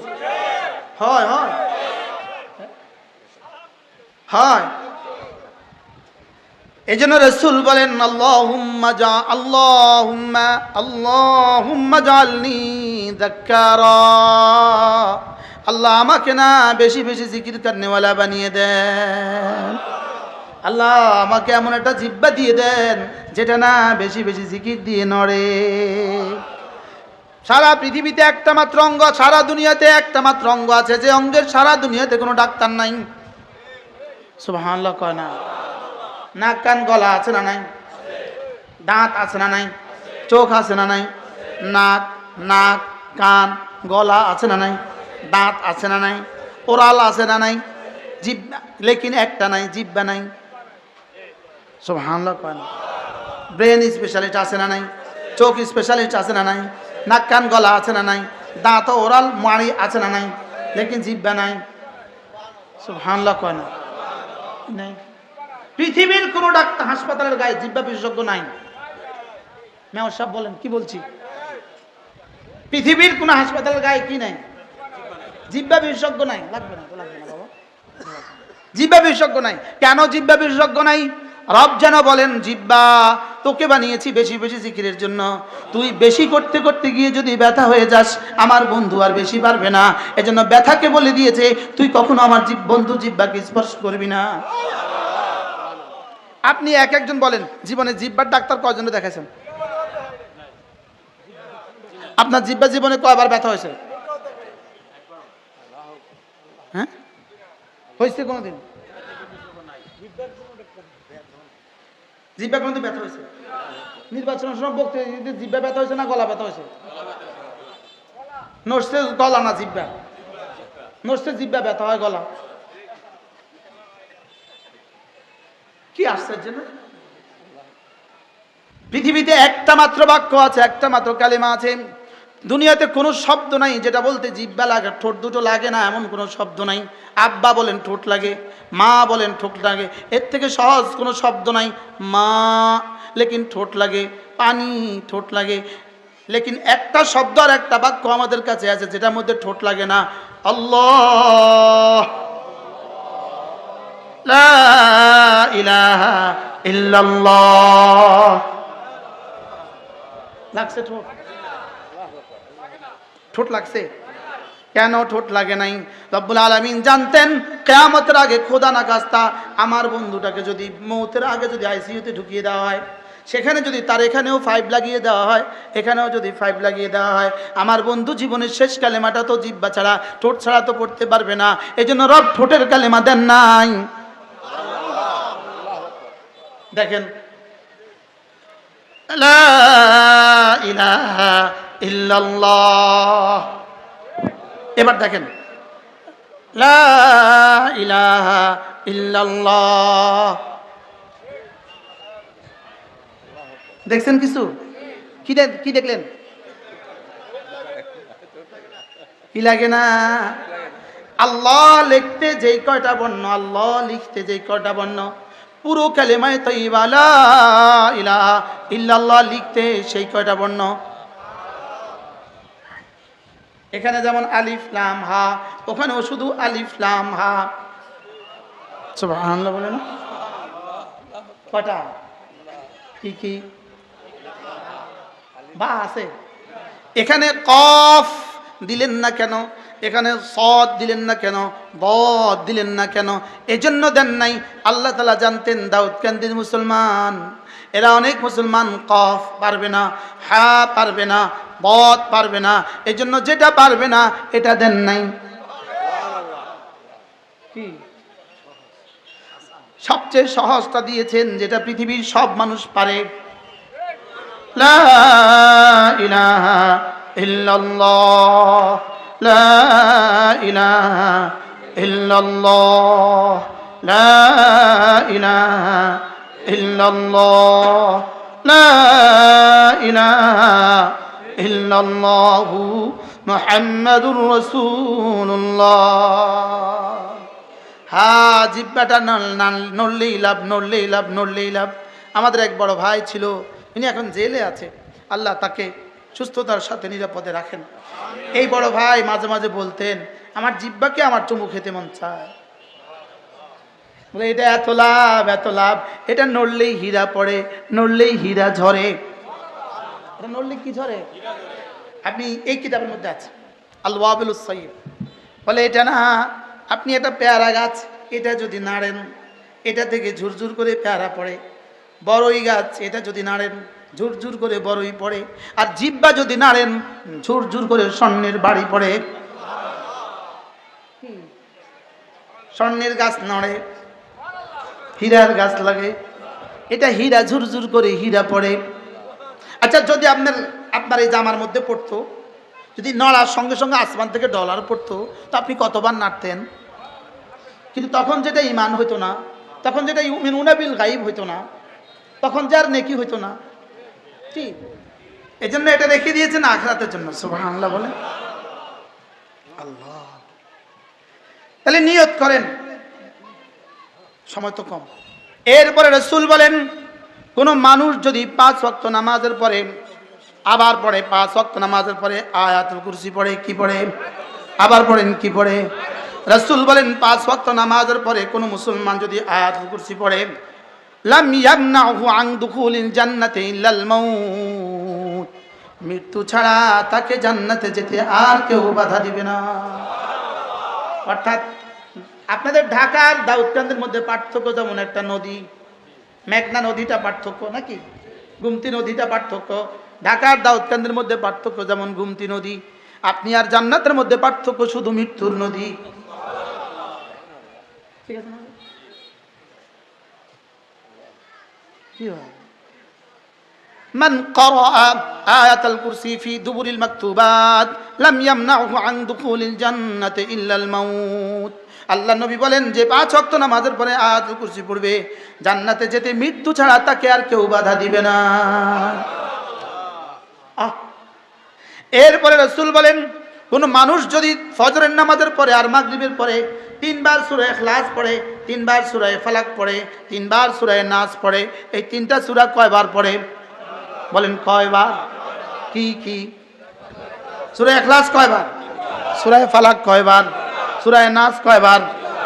হয় হয় হয়। এজন্য রাসূল বলেন আল্লাহুম্মা জাআলনি যাক্কারা, আল্লাহ আমাকে না বেশি বেশি জিকির করনেওয়ালা বানিয়ে দেন। আল্লাহ আমাকে এমন একটা জিহ্বা দিয়ে দেন যেটা না বেশি বেশি জিকির দিয়ে নড়ে। সারা পৃথিবীতে একটা মাত্র অঙ্গ, সারা দুনিয়াতে একটা মাত্র অঙ্গ আছে যে অঙ্গের সারা দুনিয়াতে কোনো ডাক্তার নাই। সুবহানাল্লাহ কয় না? নাক কান গলা আছে না নাই? দাঁত আছে না নাই? চোখ আছে না নাই? নাক কান গলা আছে না নাই? দাঁত আছে না নাই? ওরাল আছে না নাই? জিহ্বা, লেকিন একটা নাই, জিহ্বা নাই। সুবহানাল্লাহ কয় না? ব্রেন স্পেশালিস্ট আছে না নাই? চোখ স্পেশালিস্ট আছে না নাই? নাক কান গলা আছে না নাই? দাঁত ওরাল মাড়ি আছে না নাই? লেকিন জিহ্বা নাই। সুবহানাল্লাহ কয় না? নাই। পৃথিবীর কোন ডাক্তার হাসপাতালের গায়ে জিহ্বা বিশেষজ্ঞ নাই। মেয়র সাহেব বলেন, কি বলছি? পৃথিবীর কোন হাসপাতালের গায়ে কি নাই? জিহ্বা বিশেষজ্ঞ নাই। লাগবে না বাবা, জিহ্বা বিশেষজ্ঞ নাই। কেন জিহ্বা বিশেষজ্ঞ নাই? রব যেন বলেন, জিহ্বা তোকে বানিয়েছি বেশি বেশি জিকিরের জন্য, তুই বেশি করতে করতে গিয়ে যদি ব্যথা হয়ে যাস আমার বন্ধু আর বেশি পারবে না। এজন্য ব্যথাকে বলে দিয়েছে তুই কখনো আমার বন্ধু জিহ্বাকে স্পর্শ করবি না। আপনি এক একজন বলেন জীবনে জিহ্বার ডাক্তার কয়জনে দেখাইছেন? আপনার জিহ্বা জীবনে কয়বার ব্যথা হয়েছে? হ্যাঁ, হয়েছে কোনোদিন? জিহ্বা কোনোদিন ব্যথা হয়েছে? নির্বাচনের সময় বলতে জিহ্বা ব্যথা হয়েছে না গলা ব্যথা হয়েছে? নড়ছে গলা না জিহ্বা? নড়ছে জিহ্বা, ব্যথা হয় গলা। কি আশ্চর্য না? পৃথিবীতে একটা মাত্র বাক্য আছে, একটা মাত্র কালিমা আছে, দুনিয়াতে কোনো শব্দ নাই যেটা বলতে জিহ্বা লাগে, ঠোঁট দুটো লাগে না এমন কোনো শব্দ নাই। আব্বা বলেন ঠোঁট লাগে, মা বলেন ঠোঁট লাগে, এর থেকে সহজ কোনো শব্দ নাই। মা লেকিন ঠোঁট লাগে, পানি ঠোঁট লাগে, লেকিন একটা শব্দ আর একটা বাক্য আমাদের কাছে আছে যেটার মধ্যে ঠোঁট লাগে না। আল্লাহ, লা ইলাহা ইল্লাল্লাহ। লাগছে ঠোঁট? ঠোঁট লাগছে? কেন ঠোঁট লাগে নাই? রব্বুল আলামিন জানতেন কিয়ামতের আগে খোদা না খাস্তা আমার বন্ধুটাকে যদি মৌতের আগে যদি আইসিইউতে ঢুকিয়ে দেওয়া হয়, সেখানে যদি তার এখানেও 5 লাগিয়ে দেওয়া হয়, এখানেও যদি 5 লাগিয়ে দেওয়া হয়, আমার বন্ধু জীবনের শেষ কালেমাটা তো জিহ্বা ছাড়া, ঠোঁট ছাড়া তো পড়তে পারবে না। এজন্য রব ঠোঁটের কালেমা দেন নাই। দেখেন, লা ইলাহা ইল্লাল্লাহ। এবার দেখেন, লা ইলাহা ইল্লাল্লাহ। দেখছেন কিছু? কি দেখলেন? কি লাগে না? আল্লাহ লিখতে যেই কয়টা বর্ণ, আল্লাহ লিখতে যেই কয়টা বর্ণ, পুরো কালেমায়ে তাইয়্যিবা লা ইলাহা ইল্লাল্লাহ লিখতে সেই কয়টা বর্ণ। এখানে যেমন আলিফ লাম হা, ওখানেও শুধু আলিফ লাম হা। সুবহানাল্লাহ বলে না? কয়টা? কি বা আছে? এখানে কফ দিলেন না কেন? এখানে সদ দিলেন না কেন? বদ দিলেন না কেন? এজন্য দেন নাই। আল্লাহ তাআলা জানতেন দাউদকান্দির মুসলমান এরা অনেক মুসলমান কফ পারবে না, হা পারবে না, বদ পারবে না, এজন্য যেটা পারবে না এটা দেন নাই। কি সবচেয়ে সহজটা দিয়েছেন যেটা পৃথিবীর সব মানুষ পারে। লা ইলাহা ইল্লাল্লাহ, লা ইলাহা ইল্লাল্লাহ, লা ইলাহা ইল্লাল্লাহ, লা ইলাহা ইল্লাল্লাহু মুহাম্মাদুর রাসূলুল্লাহ। হ্যাঁ, জিহ্বাটা নড়লেই লাভ, নড়লেই লাভ, নড়লেই লাভ। আমাদের এক বড় ভাই ছিল, ইনি এখন জেলে আছে, আল্লাহ তাকে সুস্থতার সাথে নিরাপদে রাখেন। এই বড় ভাই মাঝে মাঝে বলতেন আমার জিহ্বাকে আমার চুমু খেতে মন চায়, বলে এটা এত লাভ, এত লাভ, এটা নড়লেই হীরা পড়ে, নড়লেই হীরা ঝরে। এটা নড়লে কি ঝরে? আপনি এই কিতাবের মধ্যে আছে আল ওয়াবিলুস সাইয়্যিব, বলে এটা না, আপনি এটা পেয়ারা গাছ, এটা যদি নাড়েন এটা থেকে ঝুরঝুর করে পেয়ারা পড়ে। বড়ই গাছ, এটা যদি নাড়েন ঝুরঝুর করে বড়ই পড়ে। আর জিহ্বা যদি নাড়েন ঝুরঝুর করে স্বর্ণের বাড়ি পড়ে। স্বর্ণের গাছ নড়ে, হীরার গাছ লাগে, এটা হীরা ঝুরঝুর করে হীরা পড়ে। আচ্ছা যদি আপনার এই জামার মধ্যে পড়তো, যদি নড়ার সঙ্গে সঙ্গে আসমান থেকে ডলার পড়তো, তো আপনি কতবার নাড়তেন? কিন্তু তখন যেটা ইমান হইতো না, তখন যেটা ইউমিনুনা বিল গায়ব হইতো না, তখন যে আর নেকি হইতো না। ঠিক এই জন্য এটা রেখে দিয়েছেন আখিরাতের জন্য। সুবহানাল্লাহ বলেন। আল্লাহ, তাহলে নিয়ত করেন। সময় তো কম। এরপরে রাসূল বলেন, কোন মানুষ যদি 5 ওয়াক্ত নামাজের পরে আবার পড়ে, 5 ওয়াক্ত নামাজের পরে আয়াতুল কুরসি পড়ে, কি পড়ে? আবার পড়েন, কি পড়ে? রাসূল বলেন 5 ওয়াক্ত নামাজের পরে কোন মুসলমান যদি আয়াতুল কুরসি পড়ে, লাম ইয়ামনাহু আন দুখুলিল জান্নাতি ইল্লাল মাউত, মৃত্যু ছাড়া তাকে জান্নাতে যেতে আর কেউ বাধা দিবে না। অর্থাৎ আপনাদের ঢাকার দাউদকান্দির মধ্যে পার্থক্য যেমন একটা নদী, মেঘনা নদীটা পার্থক্য নাকি, গুমতি নদীটা পার্থক্য, ঢাকার দাউদকান্দির মধ্যে পার্থক্য যেমন গুমতি নদী, আপনি আর জান্নাতের মধ্যে পার্থক্য শুধু মৃত্যুর নদী। ঠিক আছে না? কি হয়? মান ক্বারাআ আয়াতাল কুরসি ফি দুবুরিল মাকতুবাত লাম ইয়ামনাহু আন দুখুলিল জান্নাতি ইল্লাল মাউত। আল্লাহ নবী বলেন যে 5 ওয়াক্ত নামাজের পরে আয়াতুল কুরসি পড়বে, জান্নাতে যেতে মৃত্যু ছাড়া তাকে আর কেউ বাধা দিবে না। এরপরে রাসূল বলেন, কোন মানুষ যদি ফজরের নামাজের পরে আর মাগরিবের পরে 3 বার সূরা ইখলাস পড়ে, 3 বার সূরা ফালাক পড়ে, 3 বার সূরা নাস পড়ে, এই 3টা সূরা কয়বার পড়ে? বলেন কয়বার? কি কি? সূরা ইখলাস কয়বার? সূরা ফালাক কয়বার? সূরা নাস কয়বার?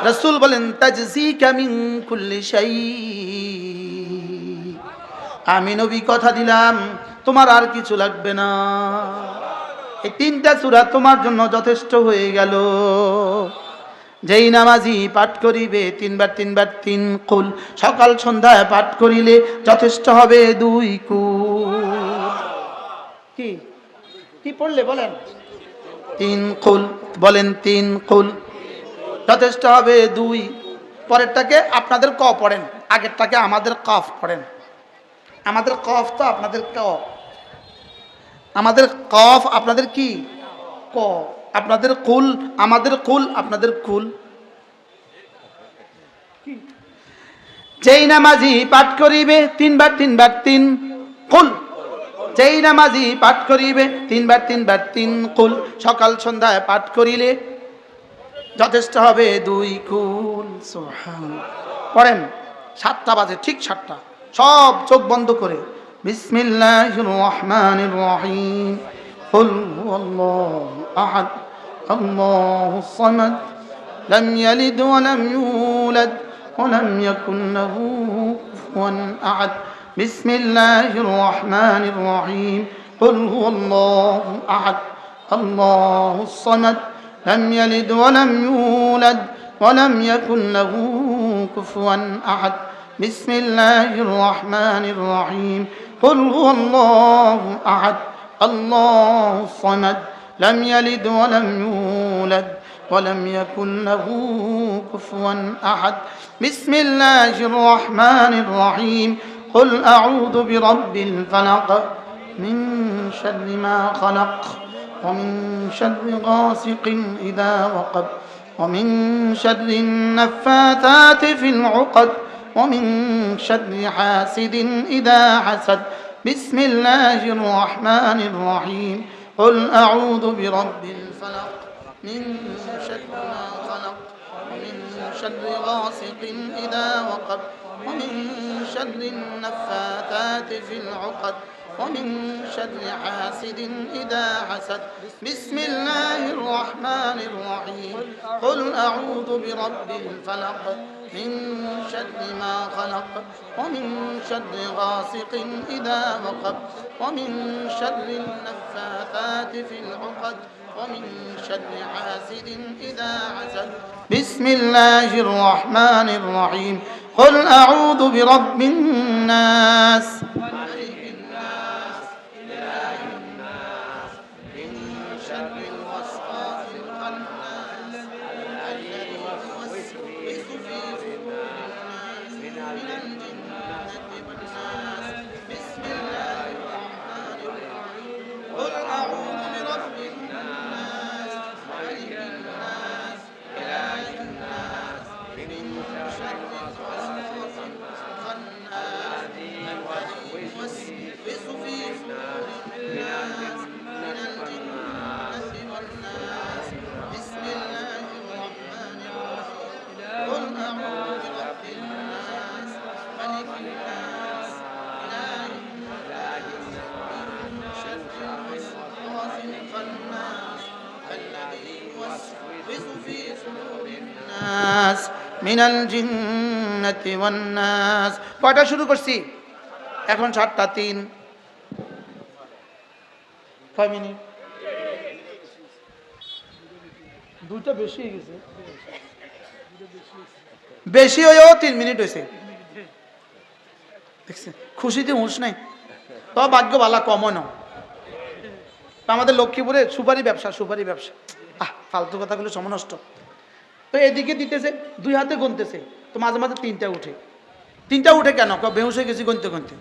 রাসূল বলেন তাজজিকা মিন কুল্লি শাই, আমি নবী কথা দিলাম তোমার আর কিছু লাগবে না, এই 3টা সূরা তোমার জন্য যথেষ্ট হয়ে গেল। যেই নামাজি পাঠ করিবে 3 বার 3 বার 3 কুল, সকাল সন্ধ্যায় পাঠ করিলে যথেষ্ট হবে 2 কুল। কি কি পড়লে বলেন? 3 কুল। বলেন 3 কুল যথেষ্ট হবে 2। পরেরটাকে আপনাদের ক পড়েন, আগেরটাকে আমাদের কফ পড়েন। আমাদের কফ তো আপনাদের ক, আমাদের কফ আপনাদের কি ক, আপনাদের কুল আমাদের কুল আপনাদের কুল। যেই নামাজি পাঠ করিবে 3 বার 3 বার 3 কুল, যেই নামাজি পাঠ করিবে 3 বার 3 বার 3 কুল, সকাল সন্ধ্যায় পাঠ করিলে যথেষ্ট হবে 2 কুল। সুবহানাল্লাহ। পড়েন, 7টা বাজে, ঠিক 7টা, সব চোখ বন্ধ করে বিসমিল্লাহির রহমানির রহিম। কুল হুয়াল্লাহু আহাদ আল্লাহুস সামাদ লাম ইয়ালিদ ওয়া লাম ইউলাদ ওয়া লাম ইয়াকুল লাহু কুফুয়ান আহাদ। বিসমিল্লাহির রহমানির রহিম। কুল হুয়াল্লাহু আহাদ আল্লাহুস সামাদ لم يلد ولم يولد ولم يكن له كفوا أحد. بسم الله الرحمن الرحيم. قل هو الله أحد الله الصمد لم يلد ولم يولد ولم يكن له كفوا أحد. بسم الله الرحمن الرحيم. قل أعوذ برب الفلق من شر ما خلق ومن شر غاسق إذا وقب ومن شر النفاثات في العقد ومن شر حاسد إذا حسد. بسم الله الرحمن الرحيم. قل أعوذ برب الفلق من شر ما خلق ومن شر غاسق إذا وقب ومن شر النفاثات في العقد ومن شر حاسد إذا حسد. بسم الله الرحمن الرحيم. قل أعوذ برب الفلق من شر ما خلق ومن شر غاسق إذا وقب ومن شر النفاثات في العقد ومن شر حاسد إذا حسد. بسم الله الرحمن الرحيم. قل أعوذ برب الناس ملك الناس মিনাল জিন্নাতি ওয়ান নাস। কয়টা শুরু করছি? এখন 7:03। কয় মিনিট? দুইটা বেশি হয়ে গেছে, বেশি হয়েও 3 মিনিট হয়েছে। দেখছেন খুশিতে হুঁশ নাই, তো ভাগ্য ভালা কমও না। আমাদের লক্ষ্মীপুরে সুপারি ব্যবসা, সুপারি ব্যবসা, ফালতু কথাগুলো সময় নষ্ট। তো এদিকে দিতেছে, 2 হাতে গুনতেছে, তো মাঝে মাঝে 3টা উঠে। 3টা উঠে কেন? বেহুশ হয়ে গেছি গুনতে গুনতে।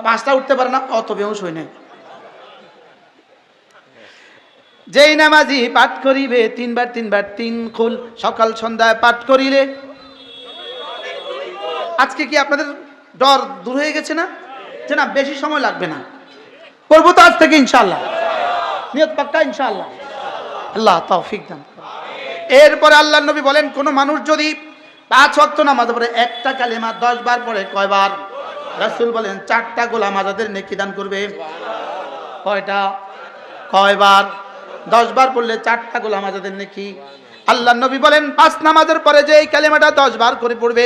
5টা উঠতে পারে না, অত বেহুশ হই নাই। যেই নামাজি পাঠ করিবে 3 বার 3 বার 3 খুল, সকাল সন্ধ্যায় পাঠ করিলে। আজকে কি আপনাদের ডর দূর হয়ে গেছে না, যে না বেশি সময় লাগবে না, করবো তো আজ থেকে ইনশাআল্লাহ, নিয়ত পাক্কা ইনশাআল্লাহ, আল্লাহ তৌফিক দান। এরপরে আল্লাহর নবী বলেন, কোন মানুষ যদি 5 ওয়াক্ত নামাজ পড়ে, একটা কালিমা 10 বার পড়ে, কয়বার? রাসূল বলেন 4টা গোলাম আজাদের নেকি দান করবে। কয়টা? কয়বার? 10 বার পড়লে 4টা গোলাম আজাদের নেকি। আল্লাহর নবী বলেন 5 নামাজের পরে যে এই কালিমাটা 10 বার করে পড়বে,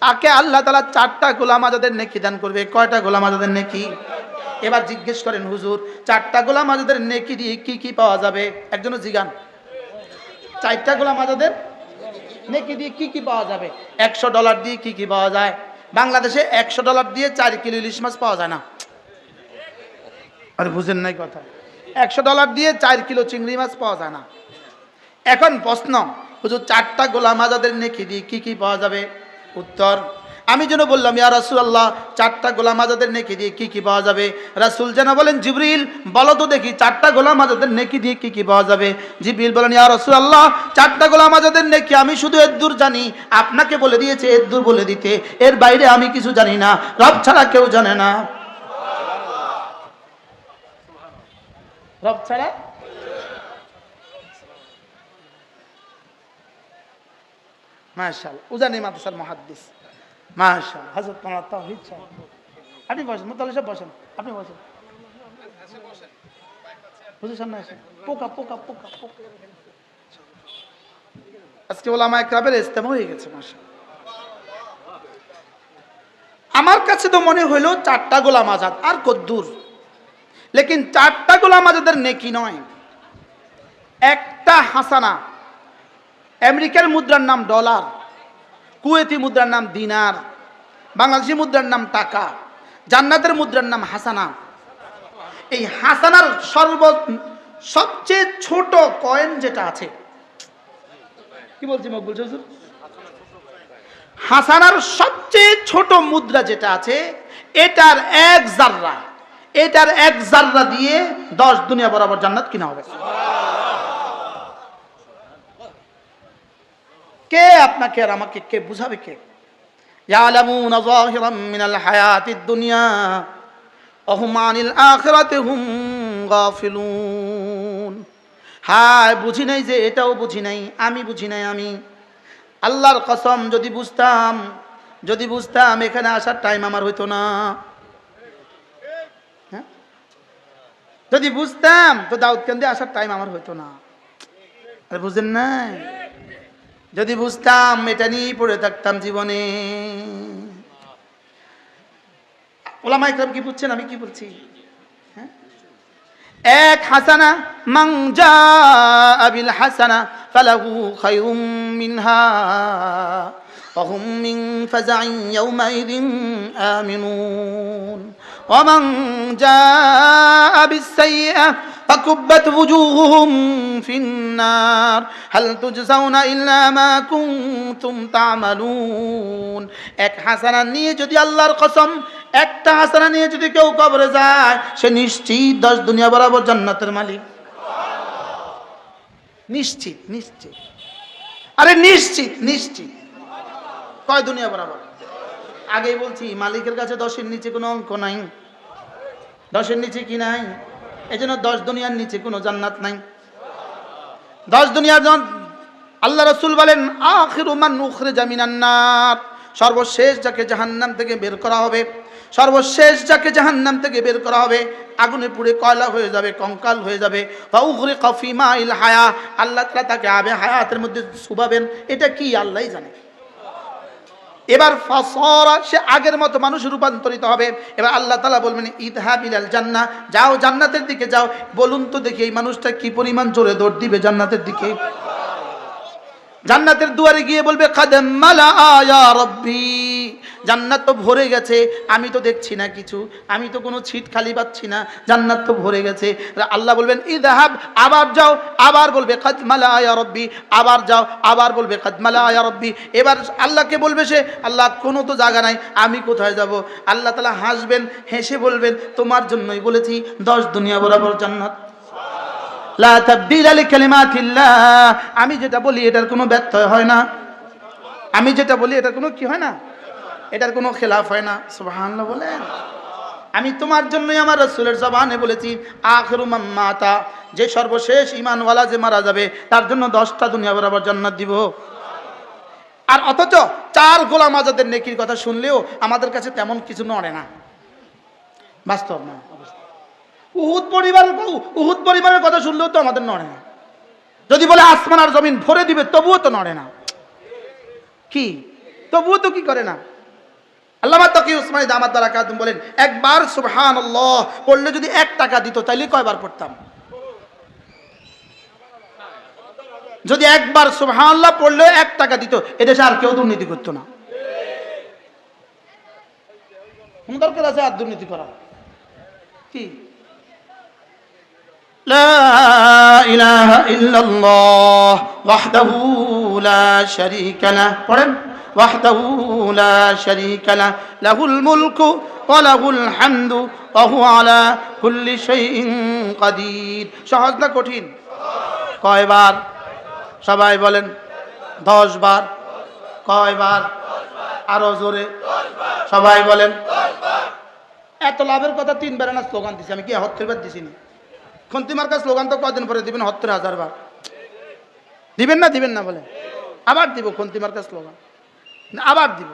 তাকে আল্লাহ তাআলা 4টা গোলাম আজাদের নেকি দান করবে। কয়টা গোলাম আজাদের নেকি? এবার জিজ্ঞেস করেন, হুজুর 4টা গোলাম আজাদের নেকি দিয়ে কি কি পাওয়া যাবে? একজনও জিগান, 4টা গোলাম আজাদের নেকি দিয়ে কি কি পাওয়া যাবে? $100 দিয়ে কি কি পাওয়া যায়? বাংলাদেশে $100 দিয়ে 4 কিলো ইলিশ মাছ পাওয়া যায় না। আরে বুঝেন নাই কথা, $100 দিয়ে 4 কিলো চিংড়ি মাছ পাওয়া যায় না। এখন প্রশ্ন, হুজুর 4টা গোলাম আজাদের নেকি দিয়ে কি কি পাওয়া যাবে? উত্তর, আমি যেন বললাম, ইয়া রাসূলুল্লাহ 4টা গোলাম আজাদের নেকি দিয়ে কি কি পাওয়া যাবে? রাসূল যেন বলেন, জিবরিল বলো তো দেখি 4টা গোলাম আজাদের নেকি দিয়ে কি কি পাওয়া যাবে? জিবরিল বলেন, ইয়া রাসূলুল্লাহ 4টা গোলাম আজাদের নেকি আমি শুধু এদ্দুর জানি, আপনাকে বলে দিয়েছে এদ্দুর বলে দিতে, এর বাইরে আমি কিছু জানি না, রব ছাড়া কেউ জানে না। রব ছাড়া মাশাআল্লাহ, উজানি মাদ্রাসার মুহাদ্দিস মাশাআল্লাহ, হযরত মাওলানা তাওহীদ সাহেব। আপনি বসেন, মুতাল্লি সাহেব বসেন, আপনি বসেন, হুজুর সামনে আসেন। পোকা পোকা পোকা পোকা, আজকে ওলামায়ে কেরামের ইজতেমা হয়ে গেছে মাশাআল্লাহ। আমার কাছে তো মনে হইল 4টা গোলাম আজাদ আর কদ্দুর, লেকিন 4টা গোলাম আজাদের নেকি নয়, একটা হাসানা। আমেরিকার মুদ্রার নাম ডলার, কুয়েতি মুদ্রার নাম দিনার, বাংলাদেশি মুদ্রার নাম টাকা, জান্নাতের মুদ্রার নাম হাসানা। এই হাসানার সবচেয়ে ছোট কয়েন যেটা আছে, কি বলছি মকবুল হুজুর? হাসানার সবচেয়ে ছোট মুদ্রা যেটা আছে, এটার 1 জাররা, এটার 1 জাররা দিয়ে 10 দুনিয়া বরাবর জান্নাত কিনা হবে। কে আপনাকে আর আমাকে কে বুঝাবে? কে? ইয়ালামুনা যাহিরাম মিনাল হায়াতিদ দুনিয়া ওয়া হুম আনিল আখিরাতি হুম গাফিলুন। হায় বুঝি নাই, যে এটাও বুঝি নাই, আমি বুঝি নাই। আমি আল্লাহর কসম, যদি বুঝতাম এখানে আসার টাইম আমার হইতো না। হ্যাঁ, যদি বুঝতাম তো দাউদকান্দি আসার টাইম আমার হইতো না। আরে বুঝেন না, যদি বুঝতাম এটা নিয়েই পড়ে থাকতাম জীবনে। ওলামায়ে কেরাম কি বুঝছেন, আমি কি বলছি? হ্যাঁ, 1 হাসানা, মান জাআ বিল হাসানা ফালাহু খায়রুম মিনহা ওয়া হুম মিন ফাজাইন ইয়াওমাইযিন আমিনুন ওয়া মান জাআ বিস সাইয়্যা فكبت وجوههم في النار هل تجزون إلا ما كنتم تعملون। 1 হাসানা নিয়ে যদি, আল্লাহর কসম, একটা হাসানা নিয়ে যদি কেউ কবরে যায়, সে নিশ্চিত 10 দুনিয়া বরাবর জান্নাতের মালিক। নিশ্চিত, নিশ্চিত, আরে নিশ্চিত, নিশ্চিত। কয় দুনিয়া বরাবর? আগেই বলছি, মালিকের কাছে 10-এর নিচে কোনো অঙ্ক নাই। 10-এর নিচে কি নাই? এই জন্য 10 দুনিয়ার নিচে কোনো জান্নাত নাই। 10 দুনিয়ার আল্লাহ রাসূল বলেন, আখিরু মান উখরিজা মিনান নার, সর্বশেষ যাকে জাহান্নাম থেকে বের করা হবে, সর্বশেষ যাকে জাহান্নাম থেকে বের করা হবে, আগুনে পুড়ে কয়লা হয়ে যাবে, কঙ্কাল হয়ে যাবে। ফাউগরিকা ফি মাইল হায়া, আল্লাহ তাআলা তাকে আবে হায়াতের মধ্যে চুবাবেন। এটা কি আল্লাহই জানে। এবার ফাসরা, সে আগের মতো মানুষ রূপান্তরিত হবে। এবার আল্লাহ তাআলা বলবেন ইযহাব ইলাল জান্নাহ, যাও জান্নাতের দিকে যাও। বলুন তো দেখি এই মানুষটা কি পরিমাণ জোরে দৌড় দিবে জান্নাতের দিকে। জান্নাতের দুয়ারে গিয়ে বলবে কাদ মালা ইয়া রাব্বি, জান্নাত তো ভরে গেছে, আমি তো দেখছি না কিছু, আমি তো কোনো সিট খালি পাচ্ছি না, জান্নাত তো ভরে গেছে। আল্লাহ বলবেন ইযহাব, আবার যাও, আবার বলবে কাদ মালা ইয়া রাব্বি, আবার যাও, আবার বলবে কাদ মালা ইয়া রাব্বি। এবার আল্লাহকে বলবে সে, আল্লাহ কোনো তো জায়গা নাই, আমি কোথায় যাব। আল্লাহ তাআলা হাসবেন, হেসে বলবেন তোমার জন্যই বলেছি 10 দুনিয়া বরাবর জান্নাত। লা তাবদীলা লিকালিমাতিল্লাহ, আমি যেটা বলি এটার কোনো ব্যত্যয় হয় না, আমি যেটা বলি এটার কোনো কি হয় না, এটার কোনো খেলাফ হয় না। সুবহানাল্লাহ বলেন। আমি তোমার জন্যই আমার রাসূলের জবানে বলেছি আখিরু মান মাতা, যে সর্বশেষ ঈমানওয়ালা যে মারা যাবে তার জন্য 10টা দুনিয়া বরাবর জান্নাত দিব। আর অথচ 4 গোলাম আজাদের নেকির কথা শুনলেও আমাদের কাছে তেমন কিছু নড়ে না, বাস্তব না। উহুদ পরিবারের কথা শুনলেও তো আমাদের নড়ে না। যদি বলে আসমান আর জমিন ভরে দিবে তবুও তো নড়ে না, কি তবুও তো কি করে না। আল্লামা তাকি উসমানী দামাত বারাকাতুহু বলেন একবার সুবহানাল্লাহ পড়লে যদি 1 টাকা দিত তাইলে কয়বার পড়তাম? যদি একবার সুবহানাল্লাহ পড়লে 1 টাকা দিত, এদেশে আর কেউ দুর্নীতি করতো না। কোন দরকার আছে আর দুর্নীতি করা? কি লা ইলাহা ইল্লাল্লাহ ওয়াহদাহু লা শারীকা লাহ, পড়েন ওয়াহদাহু লা শারীকা লাহ, লাহুল মুলকু ওয়া লাহুল হামদু ওয়া হুয়া আলা কুল্লি শাইইন কাদির। সহজ না কঠিন? কয়বার? সবাই বলেন 10 বার। কয়বার? আরো জোরে সবাই বলেন। এত লাভের কথা 3 বার না স্লোগান দিছি, আমি কি 70 বার দিছি না? খন্তিমার কাছে স্লোগান তো কয়দিন পরে দিবেন? 70,000 বার দিবেন না? দিবেন না বলেন? আবার দিব খন্তিমার কাছে স্লোগান, আবার দিব।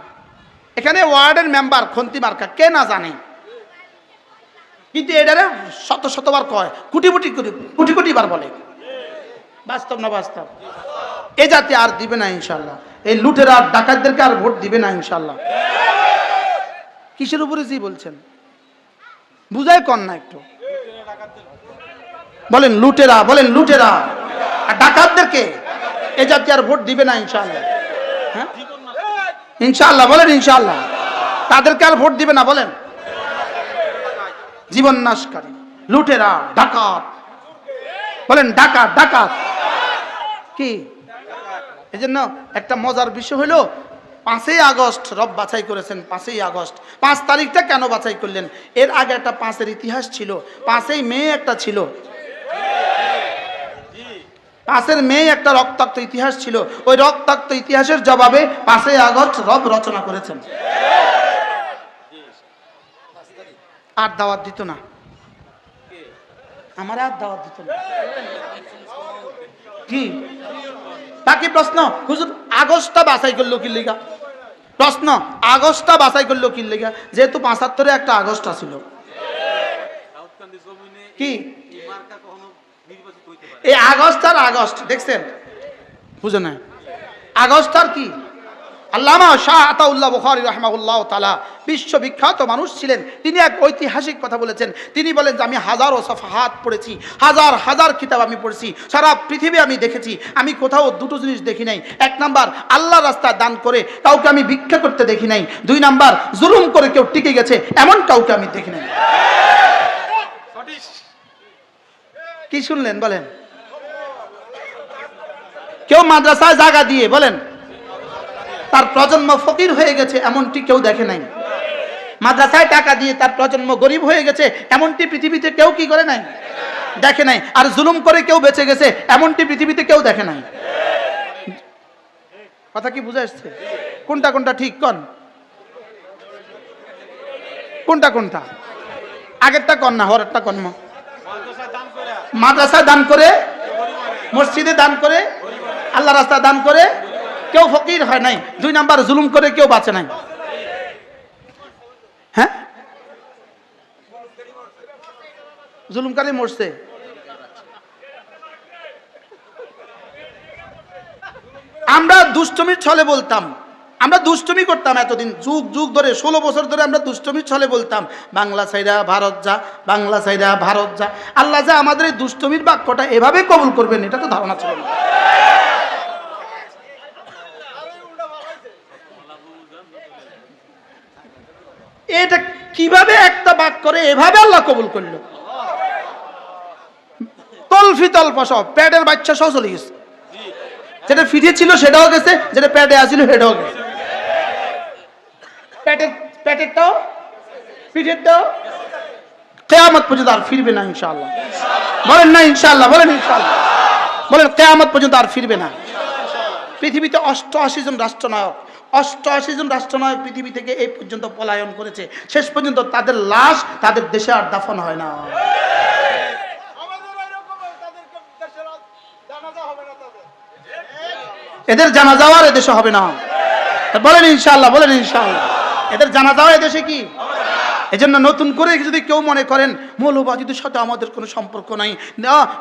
এখানে ওয়ার্ডের মেম্বার খন্তিমার্কা কে না জানে, কিন্তু এটারে শতবার কয়, কোটি বার বলে। বাস্তব না বাস্তব? এ জাতি আর দিবে না ইনশাল্লাহ। এই লুটেরা ডাকাতদেরকে আর ভোট দিবে না ইনশাল্লাহ। কিসের উপরে জি বলছেন বুঝাই কর না একটু বলেন। লুটেরা, বলেন লুটেরা আর ডাকাতদেরকে এ জাতি আর ভোট দিবে না ইনশাল্লাহ। হ্যাঁ ইনশাল্লাহ বলেন, ইনশাল্লাহ তাদেরকে আর ভোট দিবে না বলেন। জীবন নাশকারী লুটেরা ডাকাত, বলেন ডাকাত। ডাকাত কি? এই জন্য একটা মজার বিষয় হলো 5ই আগস্ট রব বাছাই করেছেন। 5ই আগস্ট 5 তারিখটা কেন বাছাই করলেন? এর আগে একটা 5-এর ইতিহাস ছিল। 5ই মে একটা ছিল, 5 মে একটা রক্তাক্ত ইতিহাস ছিল। ওই রক্তাক্ত ইতিহাসের জবাবে 5ই আগস্ট রব রচনা করেছেন। আর দাওয়াত দিত না, আমার আর দাওয়াত দিত না। কি বাকি প্রশ্ন? হুজুর আগস্টটা বাছাই করলো কি লিগা? প্রশ্ন আগস্টটা বাছাই করলো কি লিগা? যেহেতু 75-এ একটা আগস্ট ছিল। কি এই আগস্ট আর আগস্ট দেখছেন? বুঝে না আগস্ট আর কি? আল্লামা শাহ আতাউল্লাহ বুখারী রাহিমাহুল্লাহ তাআলা বিশ্ববিখ্যাত মানুষ ছিলেন। তিনি এক ঐতিহাসিক কথা বলেছেন। তিনি বলেন যে আমি হাজারো সাফাহাত পড়েছি, হাজার কিতাব আমি পড়েছি, সারা পৃথিবী আমি দেখেছি, আমি কোথাও 2টো জিনিস দেখি নাই। 1 নাম্বার আল্লাহ রাস্তায় দান করে কাউকে আমি ভিক্ষা করতে দেখি নাই। 2 নাম্বার জুলুম করে কেউ টিকে গেছে এমন কাউকে আমি দেখি নাই। কি শুনলেন বলেন? কেউ মাদ্রাসায় জায়গা দিয়ে বলেন তার প্রজন্ম ফকির হয়ে গেছে এমনটি কেউ দেখে নাই। মাদ্রাসায় টাকা দিয়ে তার প্রজন্ম গরিব হয়ে গেছে এমনটি পৃথিবীতে কেউ কি করে নাই, দেখে নাই। আর জুলুম করে কেউ বেঁচে গেছে এমনটি পৃথিবীতে কেউ দেখে নাই। কথা কি বুঝে আসছে? কোনটা কোনটা ঠিক কোন? কোনটা আগেরটা কোন না হরেরটা কোন? মাদ্রাসায় দান করে, মসজিদে দান করে, আল্লাহ রাস্তায় দান করে কেউ ফকির হয় নাই। 2 নাম্বার জুলুম করে কেউ বাঁচে নাই। হ্যাঁ জুলুমকারী মরছে। আমরা দুষ্টমির ছলে বলতাম, আমরা দুষ্টমি করতাম এতদিন, যুগ যুগ ধরে 16 বছর ধরে আমরা দুষ্টমির ছলে বলতাম বাংলা সাইরা ভারত যা, বাংলা সাইরা ভারত যা। আল্লাহ যা আমাদের এই দুষ্টমির বাক্যটা এভাবে কবুল করবেন এটা তো ধারণা ছিল না। এটা কিভাবে একটা বাক্য করে এভাবে আল্লাহ কবুল করলো? তলফি তলফা সব, প্যাডের বাচ্চা সহ চলে গেছে। যেটা ফিটে ছিল সেটাও গেছে, যেটা প্যাডে আসছিল সেটাও গেছে। প্যাটেরটাও পিঠেরটাও কিয়ামত পর্যন্ত আর ফিরবে না ইনশাআল্লাহ। বলেন না ইনশাআল্লাহ, বলেন ইনশাআল্লাহ, বলেন কিয়ামত পর্যন্ত আর ফিরবে না। পৃথিবীতে 88 জন রাষ্ট্রনায়ক, 88 জন রাষ্ট্রনায়ক পৃথিবী থেকে এই পর্যন্ত পলায়ন করেছে, শেষ পর্যন্ত তাদের লাশ তাদের দেশে আর দাফন হয় না। এদের জানাজাও আর এদেশে হবে না। বলেন ইনশাআল্লাহ, বলেন ইনশাআল্লাহ, এদের জানাজাও এদেশে কি। এজন্য নতুন করে যদি কেউ মনে করেন মৌলবাদীদের সাথে আমাদের কোনো সম্পর্ক নাই,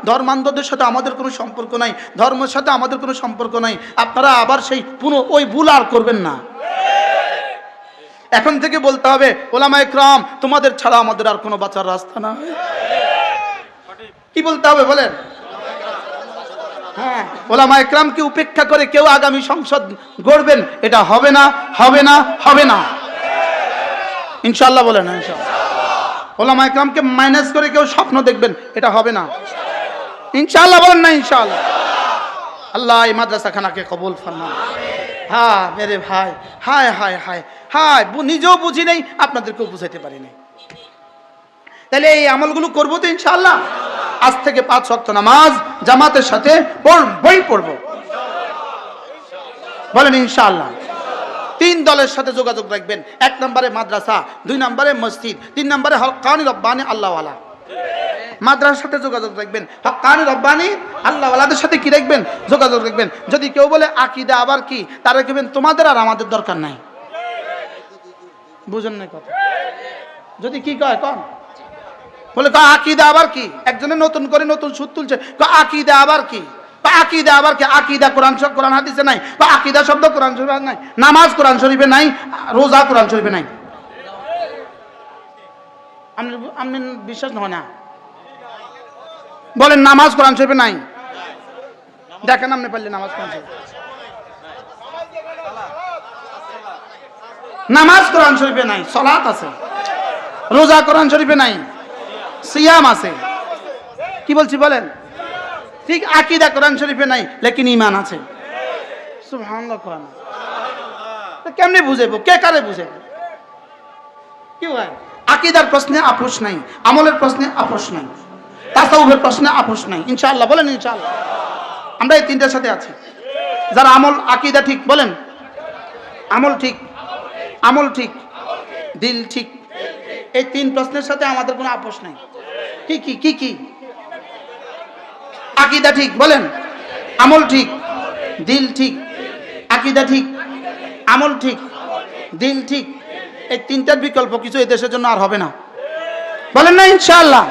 ধর্মান্ধদের সাথে আমাদের কোনো সম্পর্ক নাই, ধর্মের সাথে আমাদের কোনো সম্পর্ক নাই, আপনারা আবার সেই পুরো ওই ভুল আর করবেন না। এখন থেকে বলতে হবে ওলামায়ে কেরাম তোমাদের ছাড়া আমাদের আর কোনো বাঁচার রাস্তা নাই। কি বলতে হবে বলেন? হ্যাঁ, ওলামায়ে কেরামকে উপেক্ষা করে কেউ আগামী সংসদ গড়বেন, এটা হবে না, হবে না, হবে না ইনশাআল্লাহ। বলেন ইনশাআল্লাহ। ওলামায়ে কেরামকে মাইনাস করে কেউ স্বপ্ন দেখবেন, এটা হবে না ইনশাআল্লাহ। বলেন না ইনশাআল্লাহ। আল্লাহ এই মাদ্রাসা খানাকে কবুল ফরমান। হ্যাঁ মেরে ভাই, হায় হায় হায় হায়, নিজেও বুঝি নেই, আপনাদেরকেও বুঝাইতে পারি নাই। তাহলে এই আমলগুলো করবো তো ইনশাআল্লাহ। আজ থেকে 5 ওয়াক্ত নামাজ জামাতের সাথে বই পড়বো। বলেন ইনশাআল্লাহ। 3 দলের সাথে যোগাযোগ রাখবেন। 1 নম্বরে মাদ্রাসা, 2 নম্বরে মসজিদ, 3 নম্বরে হক্কানি রব্বানি আল্লাহওয়ালা। মাদ্রাসার সাথে যোগাযোগ রাখবেন, হক্কানি রব্বানি আল্লাহওয়ালাদের সাথে কি রাখবেন? যোগাযোগ রাখবেন। যদি কেউ বলে আকীদা আবার কি, তারা রাখবেন তোমাদের আর আমাদের দরকার নাই। বুঝেন না কথা? যদি কি কয় কোন বলে আকীদা আবার কি, একজনে নতুন করে নতুন সুদ তুলছে, আকীদা আবার কি, আকীদা আবার কি, আকীদা কোরআন হাদিসে নাই, আকীদা শব্দ কোরআন শরীফে নাই, নামাজ কোরআন শরীফে নাই, রোজা কোরআন শরীফে নাই। আপনি বিশ্বাস হয় না? বলেন নামাজ কোরআন শরীফে নাই, দেখেন আপনি পারলে নামাজ কোরআন শরীফে, নামাজ কোরআন শরীফে নাই, সালাত আছে, রোজা কোরআন শরীফে নাই, সিয়াম আছে। কি বলছি বলেন? ঠিক আকীদা কোরআন শরীফে নাই, লেকিন ঈমান আছে। সুবহানাল্লাহ। কোরআন কেমনে বুঝাবো? কে কারে বুঝাবো? কি হয়? আকীদার প্রশ্নে আপোষ নাই, আমলের প্রশ্নে আপোষ নাই, তাসাউফের প্রশ্নে আপোষ নাই ইনশাআল্লাহ। বলেন ইনশাআল্লাহ। আমরা এই 3টার সাথে আছি। যারা আমল আকীদা ঠিক, বলেন আমল ঠিক, আমল ঠিক, দিল ঠিক, এই 3 প্রশ্নের সাথে আমাদের কোনো আপোষ নাই। কি কি কি কি? আকীদা ঠিক, বলেন আমল ঠিক, দিল ঠিক, আকীদা ঠিক, আমল ঠিক, দিল ঠিক, এই 3টার বিকল্প কিছু এই দেশের জন্য আর হবে না। বলেন না ইনশাআল্লাহ।